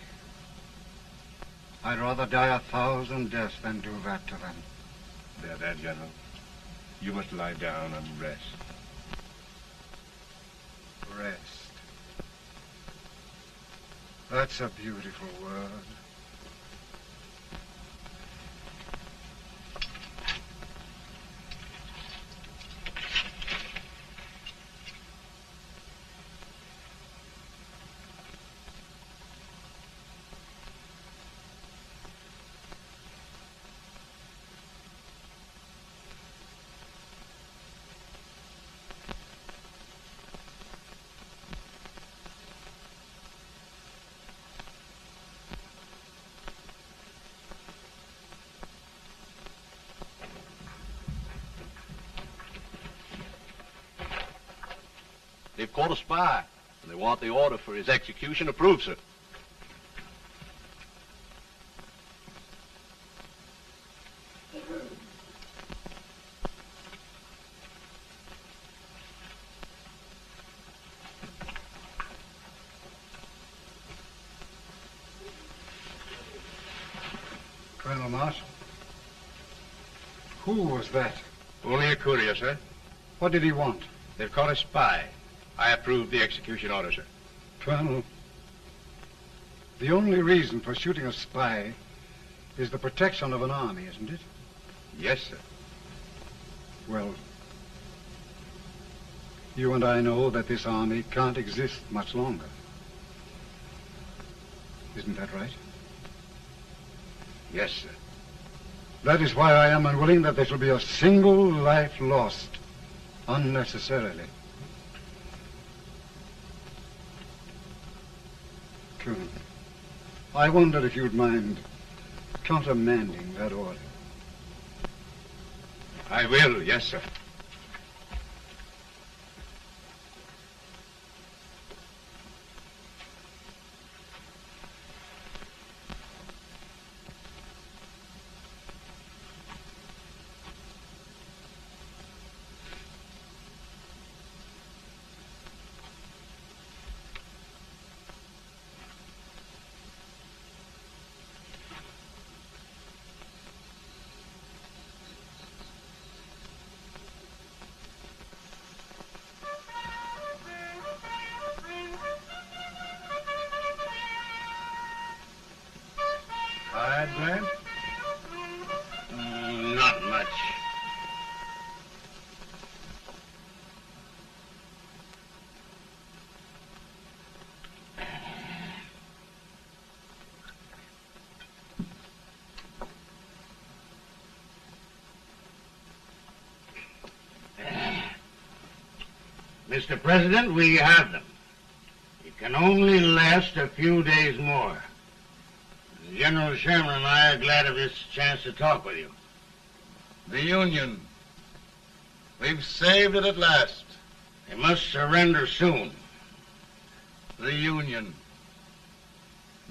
I'd rather die 1,000 deaths than do that to them. They're there, General. You must lie down and rest. Rest. That's a beautiful word. They've caught a spy, and they want the order for his execution approved, sir. Colonel Marshall, who was that? Only a courier, sir. What did he want? They've caught a spy. I approve the execution order, sir. Colonel, the only reason for shooting a spy is the protection of an army, isn't it? Yes, sir. Well, you and I know that this army can't exist much longer. Isn't that right? Yes, sir. That is why I am unwilling that there shall be a single life lost unnecessarily. Colonel, I wonder if you'd mind countermanding that order. I will, yes, sir. Grant? Not much. Mr. President, we have them. It can only last a few days more. General Sherman and I are glad of this chance to talk with you. The Union. We've saved it at last. They must surrender soon. The Union.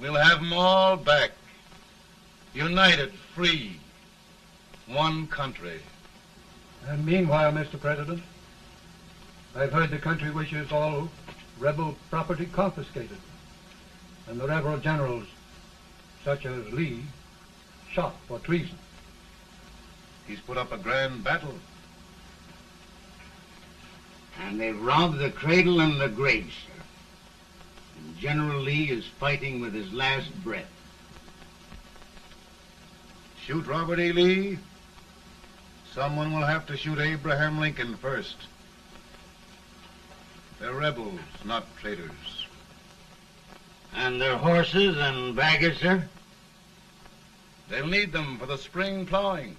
We'll have them all back. United, free. One country. And meanwhile, Mr. President, I've heard the country wishes all rebel property confiscated, and the rebel generals, such as Lee, shot for treason. He's put up a grand battle. And they've robbed the cradle and the grave, sir. And General Lee is fighting with his last breath. Shoot Robert E. Lee? Someone will have to shoot Abraham Lincoln first. They're rebels, not traitors. And their horses and baggage, sir? They'll need them for the spring plowing.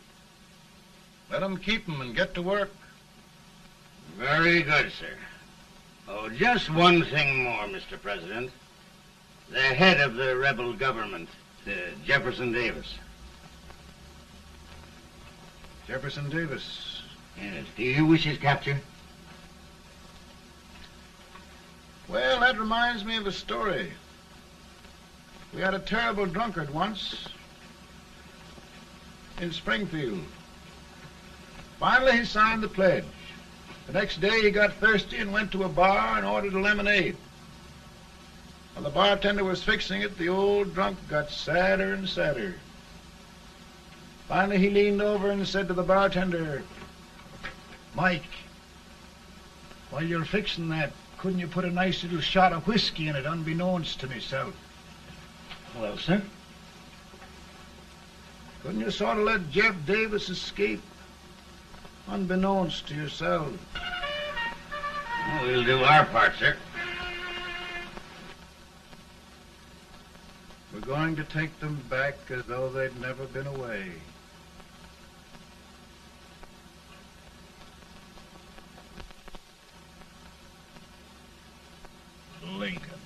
Let them keep them and get to work. Very good, sir. Oh, just one thing more, Mr. President. The head of the rebel government, Jefferson Davis. Jefferson Davis? Yes. Do you wish his capture? Well, that reminds me of a story. We had a terrible drunkard once in Springfield. Finally, he signed the pledge. The next day, he got thirsty and went to a bar and ordered a lemonade. While the bartender was fixing it, the old drunk got sadder and sadder. Finally, he leaned over and said to the bartender, "Mike, while you're fixing that, couldn't you put a nice little shot of whiskey in it, unbeknownst to myself?" Well, sir? Couldn't you sort of let Jeff Davis escape, unbeknownst to yourself? Well, we'll do our part, sir. We're going to take them back as though they'd never been away. Lincoln.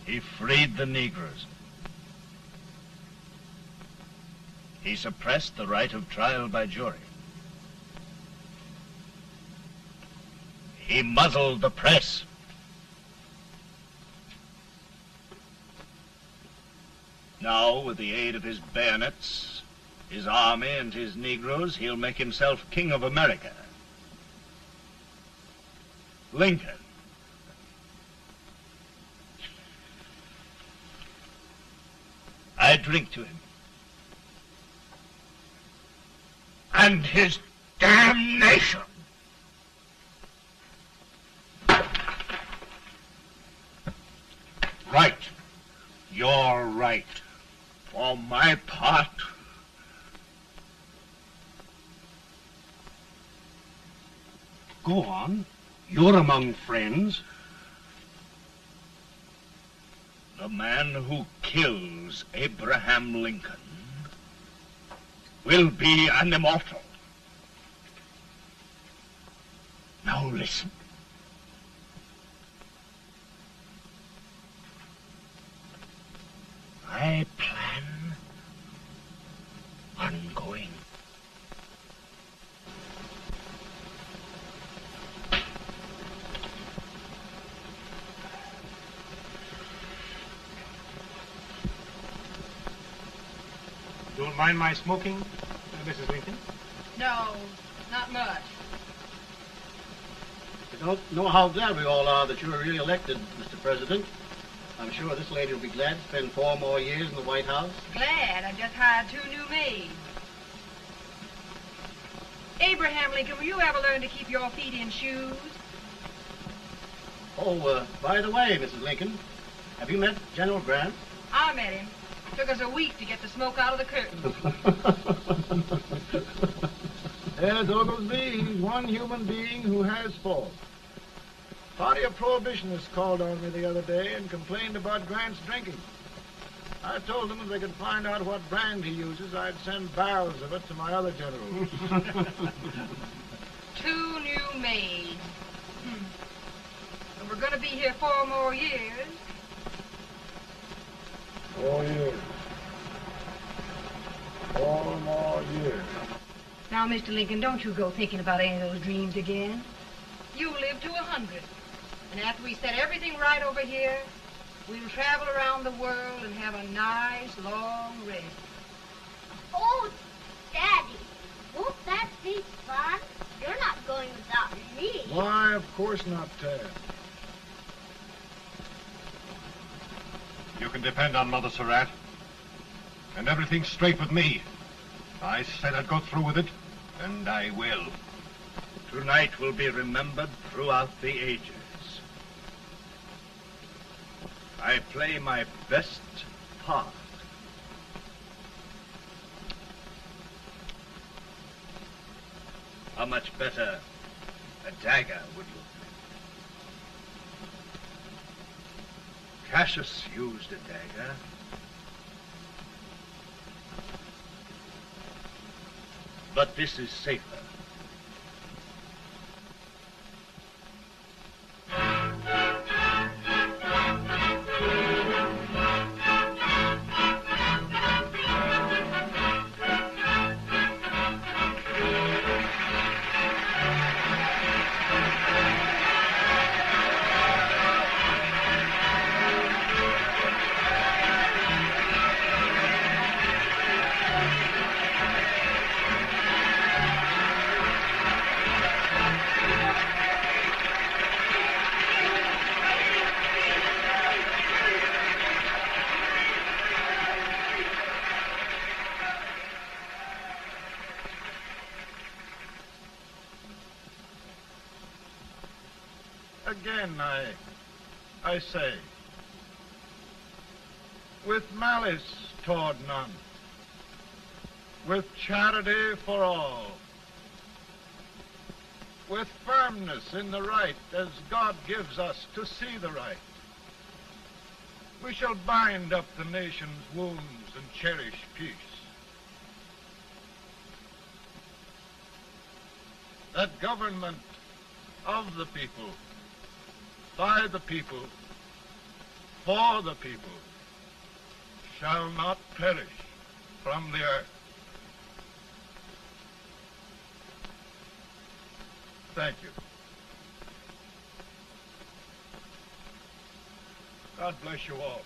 He freed the Negroes. He suppressed the right of trial by jury. He muzzled the press. Now, with the aid of his bayonets, his army, and his Negroes, he'll make himself king of America. Lincoln. I drink to him. And his damnation. Right. You're right. For my part, Go on. You're among friends. the man who kills Abraham Lincoln will be an immortal. Now listen. I plan on going. Don't mind my smoking, Mrs. Lincoln? No, not much. I don't know how glad we all are that you were re-elected, Mr. President. I'm sure this lady will be glad to spend 4 more years in the White House. Glad. I just hired 2 new maids. Abraham Lincoln, will you ever learn to keep your feet in shoes? Oh, by the way, Mrs. Lincoln, have you met General Grant? I met him. Took us a week to get the smoke out of the curtain. There's Oglesby. He's one human being who has faults. Party of Prohibitionists called on me the other day and complained about Grant's drinking. I told them if they could find out what brand he uses, I'd send barrels of it to my other generals. 2 new maids. And we're going to be here 4 more years. 4 years. 4 more years. Now, Mr. Lincoln, don't you go thinking about any of those dreams again. You live to 100. And after we set everything right over here, we'll travel around the world and have a nice, long rest. Oh, Daddy, won't that be fun? You're not going without me. Why, of course not, Tad. You can depend on Mother Surratt. And everything's straight with me. I said I'd go through with it, and I will. Tonight will be remembered throughout the ages. I play my best part. How much better a dagger would look. Cassius used a dagger. But this is safer. Again, I say, with malice toward none, with charity for all, with firmness in the right as God gives us to see the right, we shall bind up the nation's wounds and cherish peace. That government of the people, by the people, for the people, shall not perish from the earth. Thank you. God bless you all.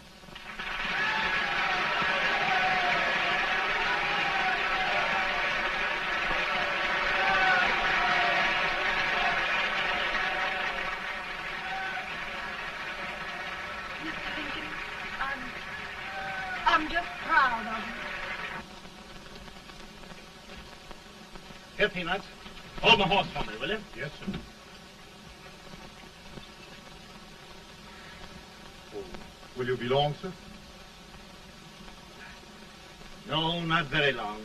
I'm just proud of you. Here, Peanuts. Hold my horse for me, will you? Yes, sir. Oh, will you be long, sir? No, not very long.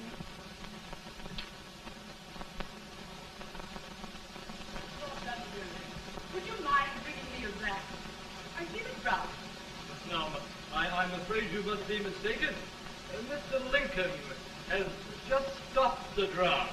Would you mind bringing me a glass? I feel it brown. No, I'm afraid you must be mistaken. Mr. Lincoln has just stopped the draft.